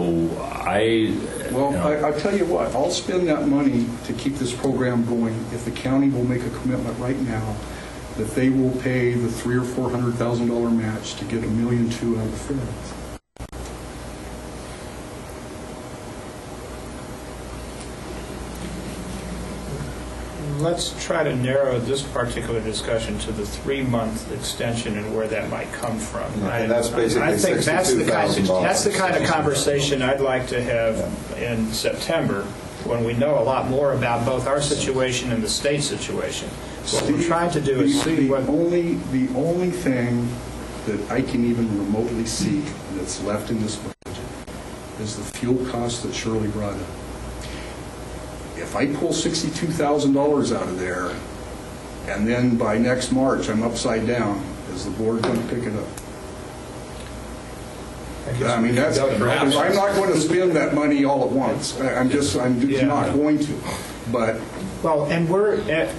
tell you what, I'll spend that money to keep this program going if the county will make a commitment right now that they will pay the $300,000 or $400,000 match to get $1.2 million out of the feds. Let's try to narrow this particular discussion to the 3-month extension and where that might come from. And that's basically I think that's the kind of $62,000. conversation I'd like to have in September when we know a lot more about both our situation and the state situation. What we're trying to do is see what... The only thing that I can even remotely see that's left in this budget is the fuel cost that Shirley brought up. If I pull $62,000 out of there, and then by next March I'm upside down, is the board going to pick it up? I mean, that's. I'm not going to spend that money all at once. I'm just not going to. But well, and we're at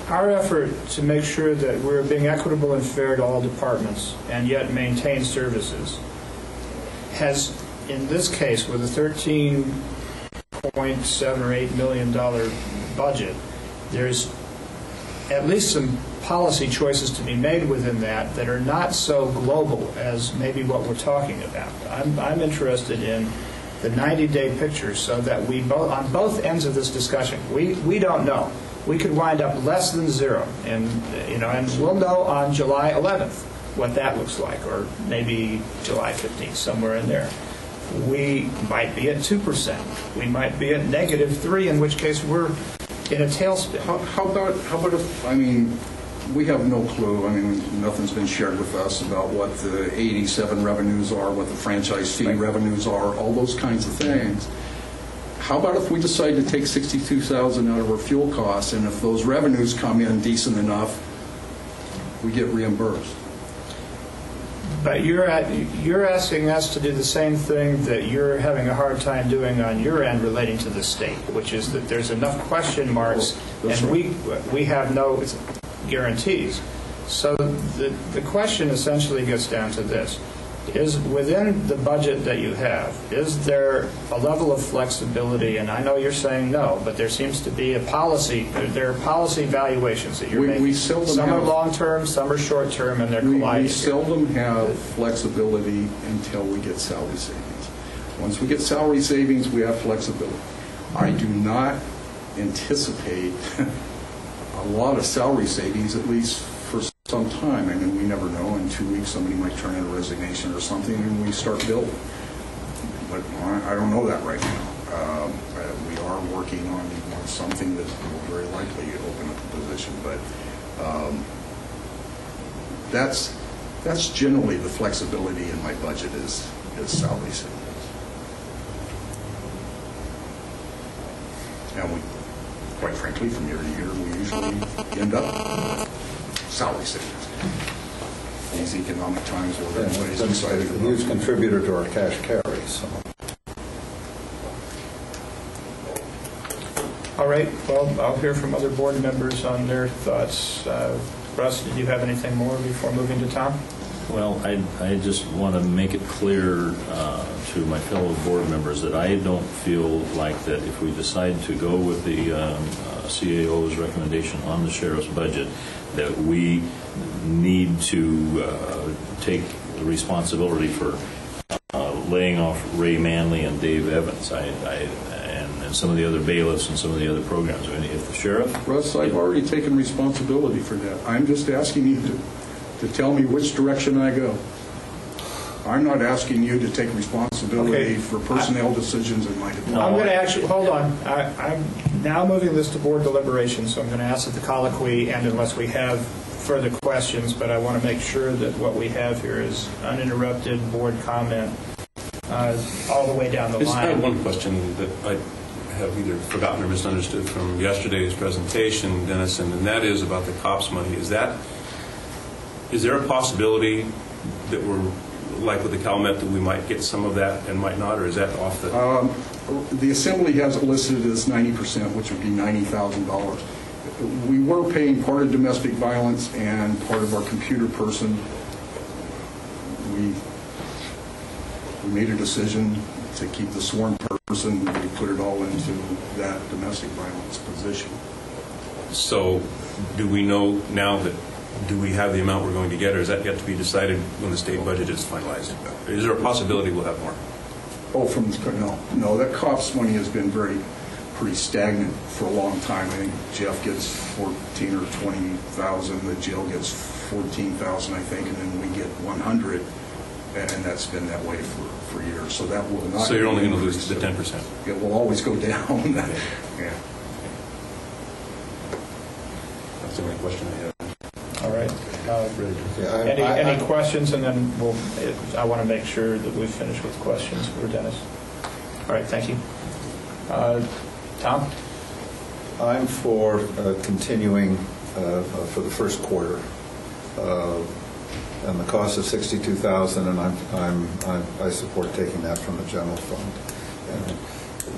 our effort to make sure that we're being equitable and fair to all departments, and yet maintain services, has in this case with a $13.7 or $8 million budget, there's at least some policy choices to be made within that are not so global as maybe what we're talking about. I'm interested in the 90-day picture so that we both, on both ends of this discussion, we don't know. We could wind up less than zero, and we'll know on July 11th what that looks like, or maybe July 15th, somewhere in there. We might be at 2%. We might be at -3%, in which case we're in a tailspin. How about if, I mean, we have no clue. I mean, nothing's been shared with us about what the 87 revenues are, what the franchise fee revenues are, all those kinds of things. How about if we decide to take $62,000 out of our fuel costs, and if those revenues come in decent enough, we get reimbursed? But you're asking us to do the same thing that you're having a hard time doing on your end relating to the state, which is that there's enough question marks, and we have no guarantees. So the question essentially gets down to this. Is within the budget that you have, is there a level of flexibility? And I know you're saying no, but there seems to be a policy. There are policy evaluations that you're making. Some are long-term, some are short-term, and they're colliding. We seldom have flexibility until we get salary savings. Once we get salary savings, we have flexibility. I do not anticipate a lot of salary savings, at least for some time. I mean, we never know. In 2 weeks, somebody might turn in a resignation or something, and we start building. But I don't know that right now. We are working on something that will very likely open up the position. But that's generally the flexibility in my budget is salary savings. And we, quite frankly, from year to year, we usually end up salary savings. These economic times where everybody's excited. It's a huge contributor to our cash carry. So. All right. Well, I'll hear from other board members on their thoughts. Russ, did you have anything more before moving to Tom? Well, I just want to make it clear to my fellow board members that I don't feel like that if we decide to go with the CAO's recommendation on the sheriff's budget, that we need to take the responsibility for laying off Ray Manley and Dave Evans and some of the other bailiffs and some of the other programs. I mean, if the sheriff... Russ, I've already taken responsibility for that. I'm just asking you to tell me which direction I go. I'm not asking you to take responsibility Okay. for personnel decisions in my department. I'm going to actually, hold on. I'm now moving this to board deliberation, so I'm going to ask that the colloquy end unless we have further questions, but I want to make sure that what we have here is uninterrupted board comment all the way down the I have line. one question that I have either forgotten or misunderstood from yesterday's presentation, Dennis, and that is about the COPS money. Is there a possibility that we're like with the Calumet that we might get some of that and might not, or is that off the... The Assembly has it listed as 90%, which would be $90,000. We were paying part of domestic violence and part of our computer person. We made a decision to keep the sworn person. We put it all into that domestic violence position. So do we know now that, do we have the amount we're going to get, or is that yet to be decided when the state budget is finalized? Is there a possibility we'll have more? Oh, no, that COPS money has been pretty stagnant for a long time. I think Jeff gets 14 or 20,000, the jail gets 14,000, I think, and then we get 100, and that's been that way for years. So that will not. So you're only going to lose the 10%. It will always go down. Yeah. That's the only question I have. All right. Yeah, Any questions, and then I want to make sure that we finish with questions for Dennis. All right, thank you. Tom? I'm for continuing for the first quarter, and the cost of $62,000, and I support taking that from the general fund. And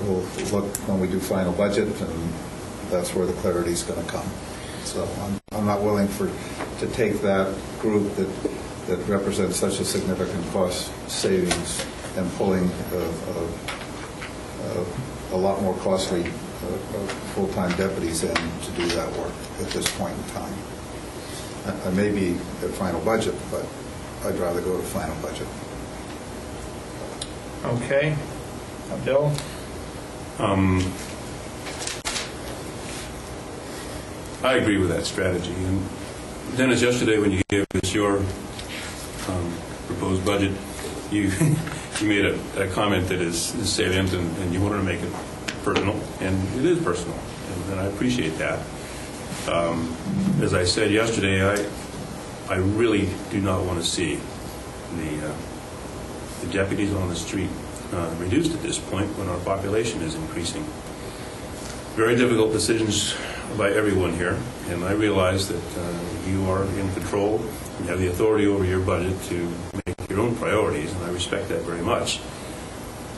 we'll look when we do final budget, and that's where the clarity is going to come. So I'm not willing to take that group that represents such a significant cost savings and pulling a lot more costly full-time deputies in to do that work at this point in time. I may be at final budget, but I'd rather go to final budget. Okay. Bill? I agree with that strategy. And Dennis, yesterday when you gave us your proposed budget, you made a comment that is salient, and you wanted to make it personal, and it is personal, and I appreciate that. As I said yesterday, I really do not want to see the deputies on the street reduced at this point when our population is increasing. Very difficult decisions by everyone here, and I realize that you are in control, you have the authority over your budget to make your own priorities, and I respect that very much.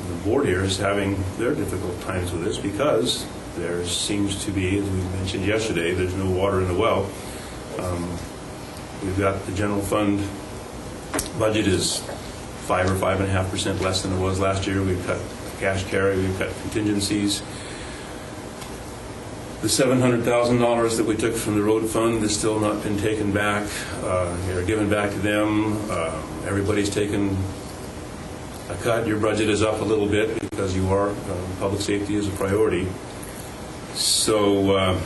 The board here is having their difficult times with this because there seems to be, as we mentioned yesterday, there's no water in the well. We've got the general fund budget is 5 or 5.5% less than it was last year. We've cut cash carry, we've cut contingencies. The $700,000 that we took from the road fund has still not been taken back. They're given back to them. Everybody's taken a cut. Your budget is up a little bit because you are public safety is a priority. So I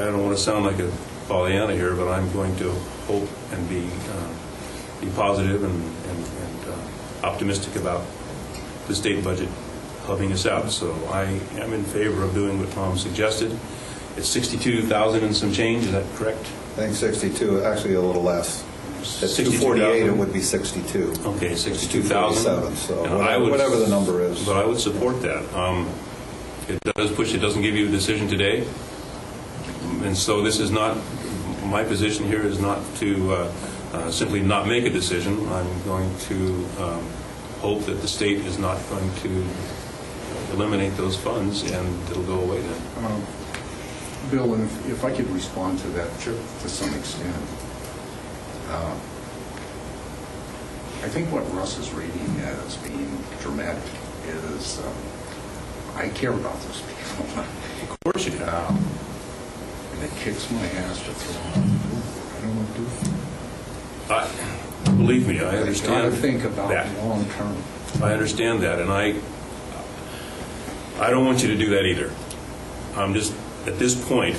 don't want to sound like a Pollyanna here, but I'm going to hope and be positive and optimistic about the state budget helping us out. So I am in favor of doing what Tom suggested. It's 62,000 and some change. Is that correct? I think 62, actually a little less. At 248, it would be 62. Okay, 62,000. So whatever the number is. But I would support that. It does push. It doesn't give you a decision today, and so this is not. My position here is not to simply not make a decision. I'm going to hope that the state is not going to eliminate those funds, and it'll go away then. Bill, and if I could respond to that to some extent. I think what Russ is reading as being dramatic is I care about those people. Of course you do. And it kicks my ass to throw them. I don't want to do it. Believe me, I understand. I've got to think about that. long term. I understand that, and I don't want you to do that either. I'm just at this point,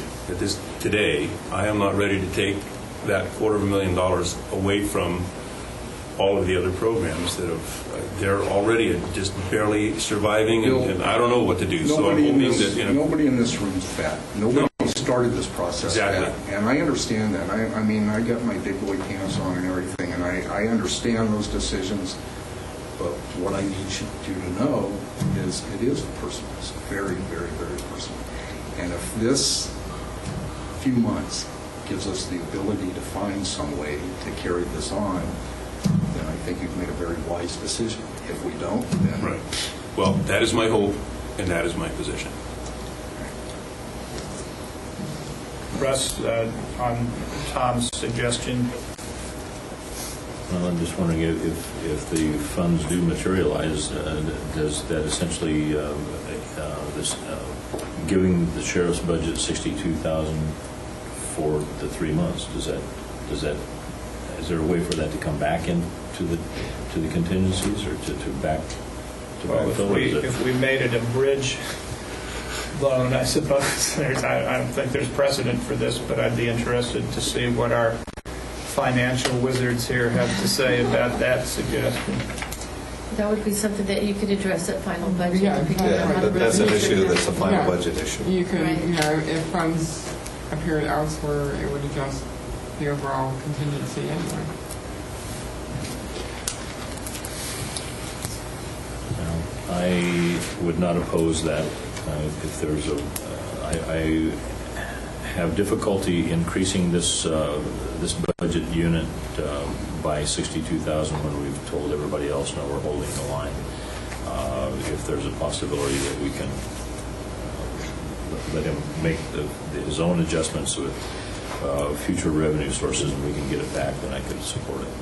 today, I am not ready to take that $250,000 away from all of the other programs that have, they're already just barely surviving, and I don't know what to do. So I'm Nobody in hoping this, that, nobody in this room's fat. Nobody started this process Exactly. fat. And I understand that. I mean, I got my big boy pants on and everything, and I understand those decisions. But what I need you to know is it is personal. It's very, very, very personal. And if this few months gives us the ability to find some way to carry this on, then I think you've made a very wise decision. If we don't, then... right. Well, that is my hope, and that is my position. Russ, on Tom's suggestion, Well, I'm just wondering if the funds do materialize, does that essentially, this giving the sheriff's budget $62,000 for the 3 months, is there a way for that to come back into the contingencies, or to back to well, backfill? if we made it a bridge loan, I suppose I don't think there's precedent for this, but I'd be interested to see what our financial wizards here have to say about that suggestion. That would be something that you could address at final budget. Yeah, to figure out Yeah, how to that's an reduce it. issue that's a final Yeah. budget issue. You could, Right. if funds appeared elsewhere, it would adjust the overall contingency anyway. I would not oppose that. If there's I have difficulty increasing this budget unit by $62,000 when we've told everybody else, no, we're holding the line. If there's a possibility that we can let him make his own adjustments with future revenue sources and we can get it back, then I could support it.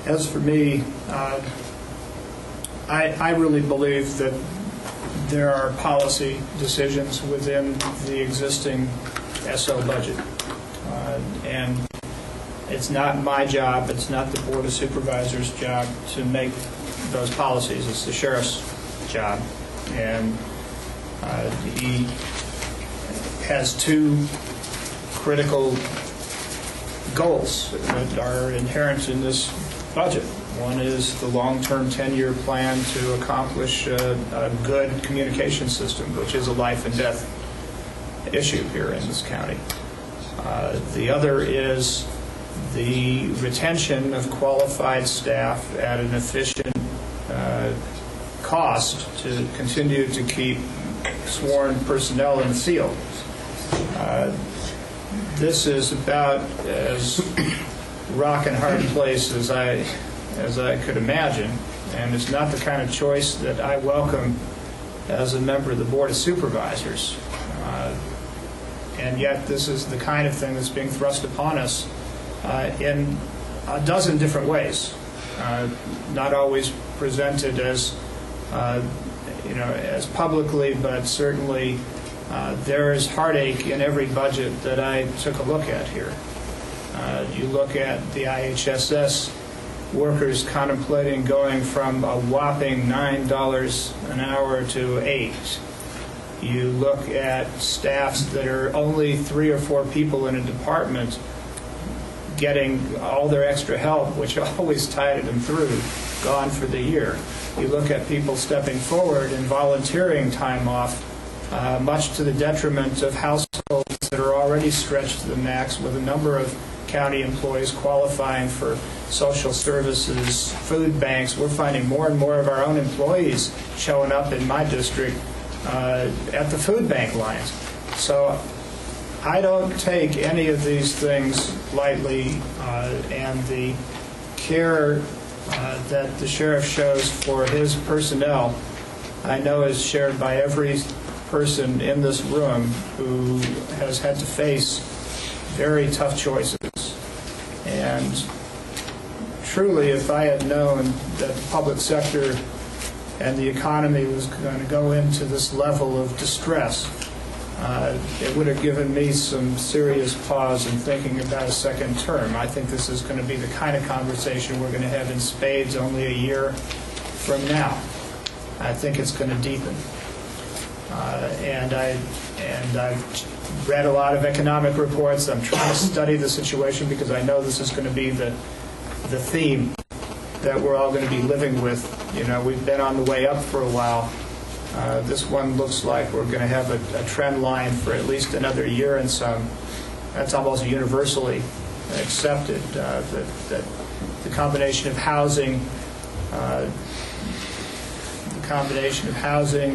As for me, I really believe that there are policy decisions within the existing SO budget. And it's not my job, it's not the Board of Supervisors' job to make those policies. It's the sheriff's job. And he has two critical goals that are inherent in this budget. One is the long-term 10-year plan to accomplish a good communication system, which is a life and death issue here in this county. The other is the retention of qualified staff at an efficient cost to continue to keep sworn personnel in the field. This is about as rock and hard place as I could imagine, and it's not the kind of choice that I welcome as a member of the Board of Supervisors. And yet this is the kind of thing that's being thrust upon us in a dozen different ways, not always presented as as publicly, but certainly there is heartache in every budget that I took a look at here. You look at the IHSS workers contemplating going from a whopping $9 an hour to $8. You look at staffs that are only 3 or 4 people in a department getting all their extra help, which always tied them through, gone for the year. You look at people stepping forward and volunteering time off, much to the detriment of households that are already stretched to the max, with a number of county employees qualifying for social services, food banks. We're finding more and more of our own employees showing up in my district at the food bank lines. So I don't take any of these things lightly, and the care that the sheriff shows for his personnel, I know is shared by every person in this room who has had to face very tough choices. And truly, if I had known that the public sector and the economy was going to go into this level of distress, it would have given me some serious pause in thinking about a second term. I think this is going to be the kind of conversation we're going to have in spades only a year from now. I think it's going to deepen. And I've read a lot of economic reports. I'm trying to study the situation because I know this is going to be the theme that we're all going to be living with. You know, we've been on the way up for a while. This one looks like we're going to have a trend line for at least another year and some. That's almost universally accepted, that the combination of housing,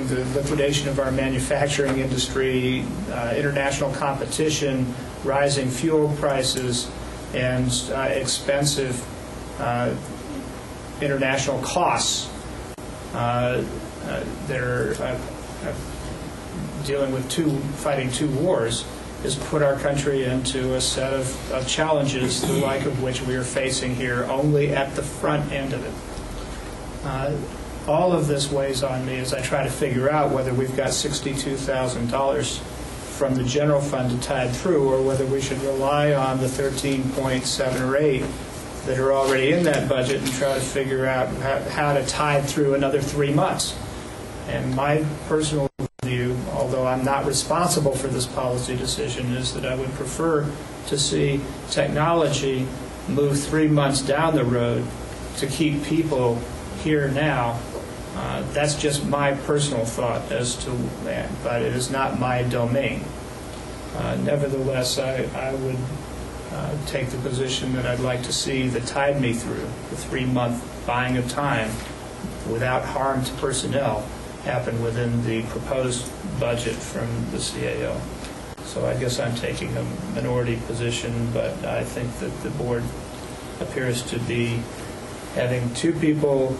the liquidation of our manufacturing industry, international competition, rising fuel prices, and expensive international costs that are dealing with fighting two wars, has put our country into a set of challenges, the like of which we are facing here, only at the front end of it. All of this weighs on me as I try to figure out whether we've got $62,000 from the general fund to tide through, or whether we should rely on the 13.7 or 8 that are already in that budget and try to figure out how to tide through another 3 months. And my personal view, although I'm not responsible for this policy decision, is that I would prefer to see technology move 3 months down the road to keep people here now. That's just my personal thought as to that, but it is not my domain. Nevertheless, I would take the position that I'd like to see that tide me through the 3-month buying of time without harm to personnel happen within the proposed budget from the CAO. So I guess I'm taking a minority position, but I think that the board appears to be having 2 people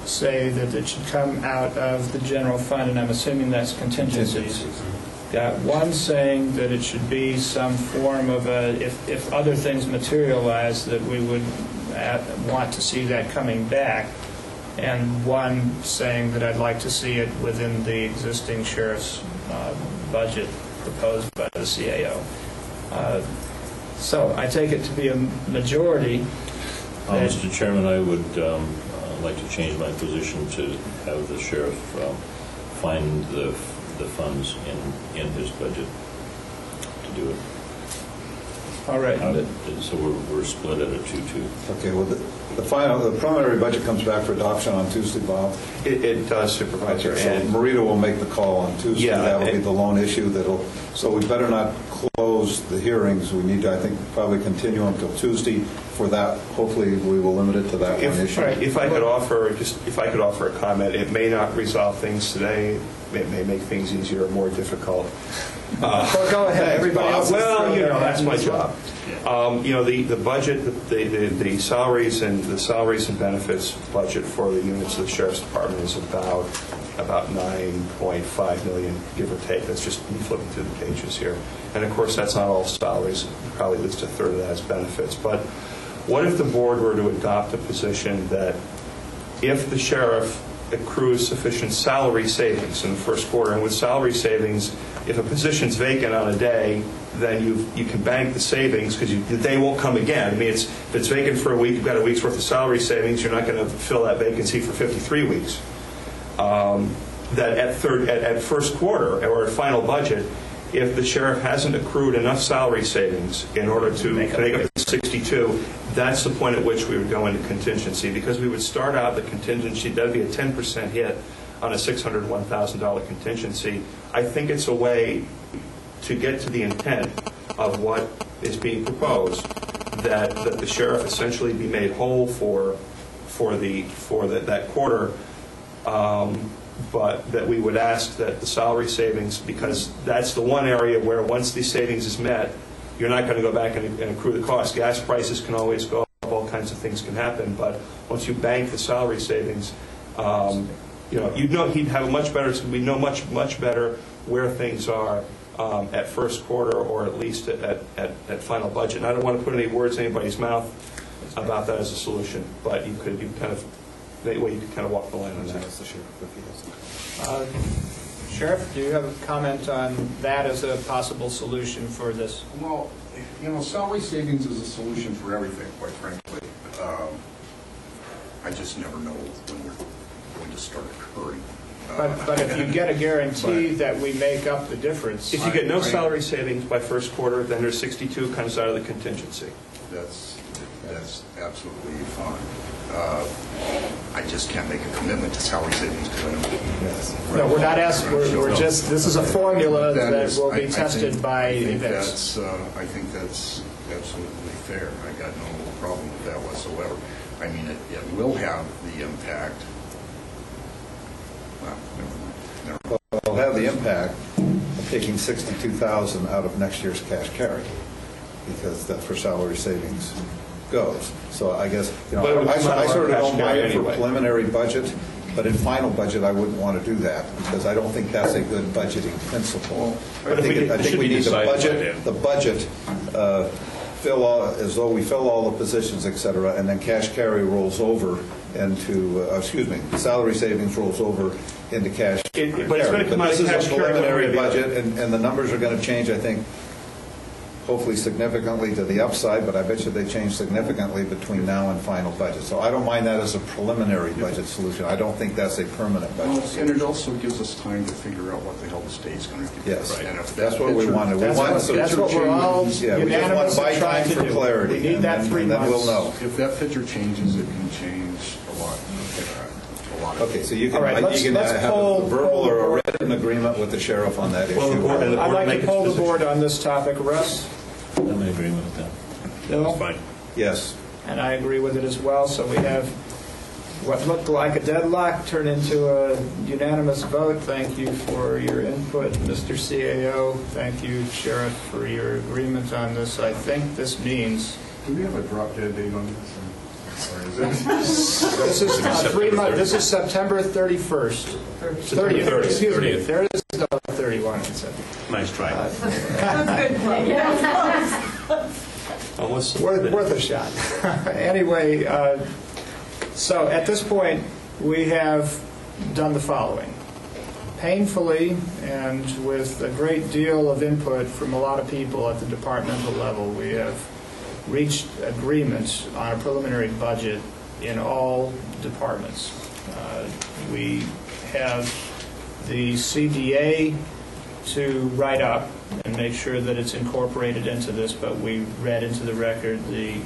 say that it should come out of the general fund, and I'm assuming that's contingencies. Got one saying that it should be some form of if other things materialize, that we would want to see that coming back, and one saying that I'd like to see it within the existing sheriff's budget proposed by the CAO. So I take it to be a majority. Mr. Chairman, I would like to change my position to have the sheriff find the funds in his budget to do it. All right. So we're split at a 2-2. Okay, well, the preliminary budget comes back for adoption on Tuesday, Bob? It does, Supervisor. Okay, so Marita will make the call on Tuesday. Yeah, that will be the lone issue so we better not close the hearings. We need to, I think, probably continue until Tuesday. For that, hopefully we will limit it to that one issue. If I could offer a comment, it may not resolve things today. It may make things easier or more difficult. Well, go ahead. Everybody else. Well, that's my job. The budget, the salaries and benefits budget for the units of the sheriff's department is about $9.5 million, give or take. That's just me flipping through the pages here. And of course, that's not all salaries. Probably at least a third of that is benefits. But what if the board were to adopt a position that if the sheriff accrues sufficient salary savings in the first quarter, and with salary savings, if a position's vacant on a day, then you can bank the savings because the day won't come again. I mean, if it's vacant for a week, you've got a week's worth of salary savings, you're not going to fill that vacancy for 53 weeks. That at first quarter or at final budget, if the sheriff hasn't accrued enough salary savings in order to make up the 62, that's the point at which we would go into contingency, because we would start out the contingency, that'd be a 10% hit on a $601,000 contingency. I think it's a way to get to the intent of what is being proposed, that the sheriff essentially be made whole for that quarter, but that we would ask that the salary savings, because that's the one area where once the savings is met, you're not going to go back and accrue the cost. Gas prices can always go up, all kinds of things can happen, but once you bank the salary savings, he'd have a much better, we know much better where things are at first quarter, or at least at final budget. And I don't want to put any words in anybody's mouth about that as a solution, but you could kind of walk the line on that. Sheriff, do you have a comment on that as a possible solution for this? Well, salary savings is a solution for everything, quite frankly. I just never know when they're going to start occurring. But if you get a guarantee that we make up the difference. If you get no salary savings by first quarter, then there's 62 comes out of the contingency. That's absolutely fine. I just can't make a commitment to salary savings because I don't. No, we're not asking, we're just, this is a formula that will be tested by events. I think that's absolutely fair. I got no problem with that whatsoever. I mean, it will have the impact. Well, never mind. It'll have the impact of taking $62,000 out of next year's cash carry, because that's where salary savings goes. So I guess, But it would I come out of sort of our don't cash mind carry it for anyway. preliminary budget, but in final budget, I wouldn't want to do that, because I don't think that's a good budgeting principle. But if we could- I it think should we be need to decided by budget, then. the budget, as though we fill all the positions, et cetera, and then cash carry rolls over into, salary savings rolls over into cash carry. But it's going to come out of this cash is a carry one way or preliminary the other. budget, and the numbers are going to change, I think, hopefully significantly to the upside, but I bet you they change significantly between now and final budget. So I don't mind that as a preliminary budget solution. I don't think that's a permanent budget Well, and solution. it also gives us time to figure out what the hell the state's going to do. Yes, And if that's that what we picture- wanted. We That's want what, some that's what we're all Yeah, we just want unanimous to buy in trying time to for do. clarity. We need and that then- 3 and then months. we'll know. If that picture changes, it can change a lot. A lot. Okay, so you All right, can let's have poll- a verbal poll the or a board. written agreement with the sheriff on that issue. Well, the board- and the I'd like make to its poll the decision. board on this topic. Russ? I'm in agreement with that. Bill? Fine. Yes. And I agree with it as well. So we have what looked like a deadlock turn into a unanimous vote. Thank you for your input, Mr. CAO. Thank you, Sheriff, for your agreement on this. I think this means Do we have a drop dead date on this? Or is it? this is 3 months. This is September 31st. 30th. Excuse me. There is no 31. It said. Nice try. Almost Worth a shot. Anyway, so at this point, we have done the following. Painfully and with a great deal of input from a lot of people at the departmental level, we have reached agreement on a preliminary budget in all departments. We have the CDA to write up and make sure that it's incorporated into this, but we read into the record the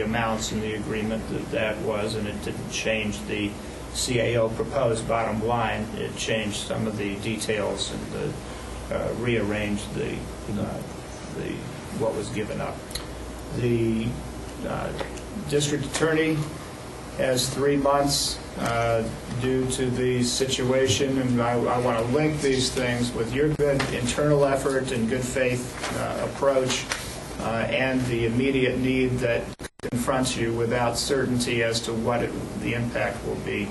amounts in the agreement that was, and it didn't change the CAO proposed bottom line. It changed some of the details and rearranged the what was given up. The district attorney has 3 months due to the situation, and I want to link these things with your good internal effort and good faith approach and the immediate need that confronts you without certainty as to what the impact will be.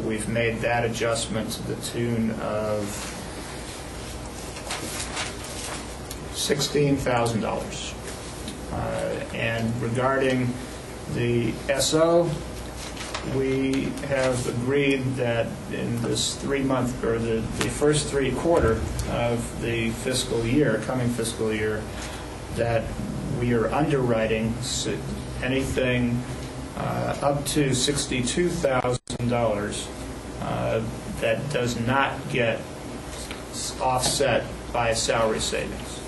We've made that adjustment to the tune of $16,000. And regarding the SO, we have agreed that in this 3-month, or the first 3/4 of the fiscal year, coming fiscal year, that we are underwriting anything up to $62,000 that does not get offset by salary savings.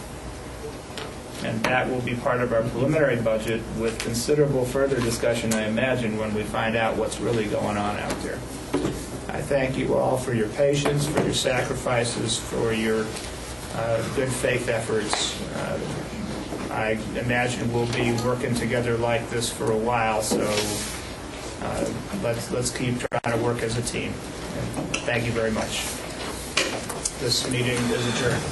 And that will be part of our preliminary budget with considerable further discussion, I imagine, when we find out what's really going on out there. I thank you all for your patience, for your sacrifices, for your good faith efforts. I imagine we'll be working together like this for a while, so let's keep trying to work as a team. Thank you very much. This meeting is adjourned.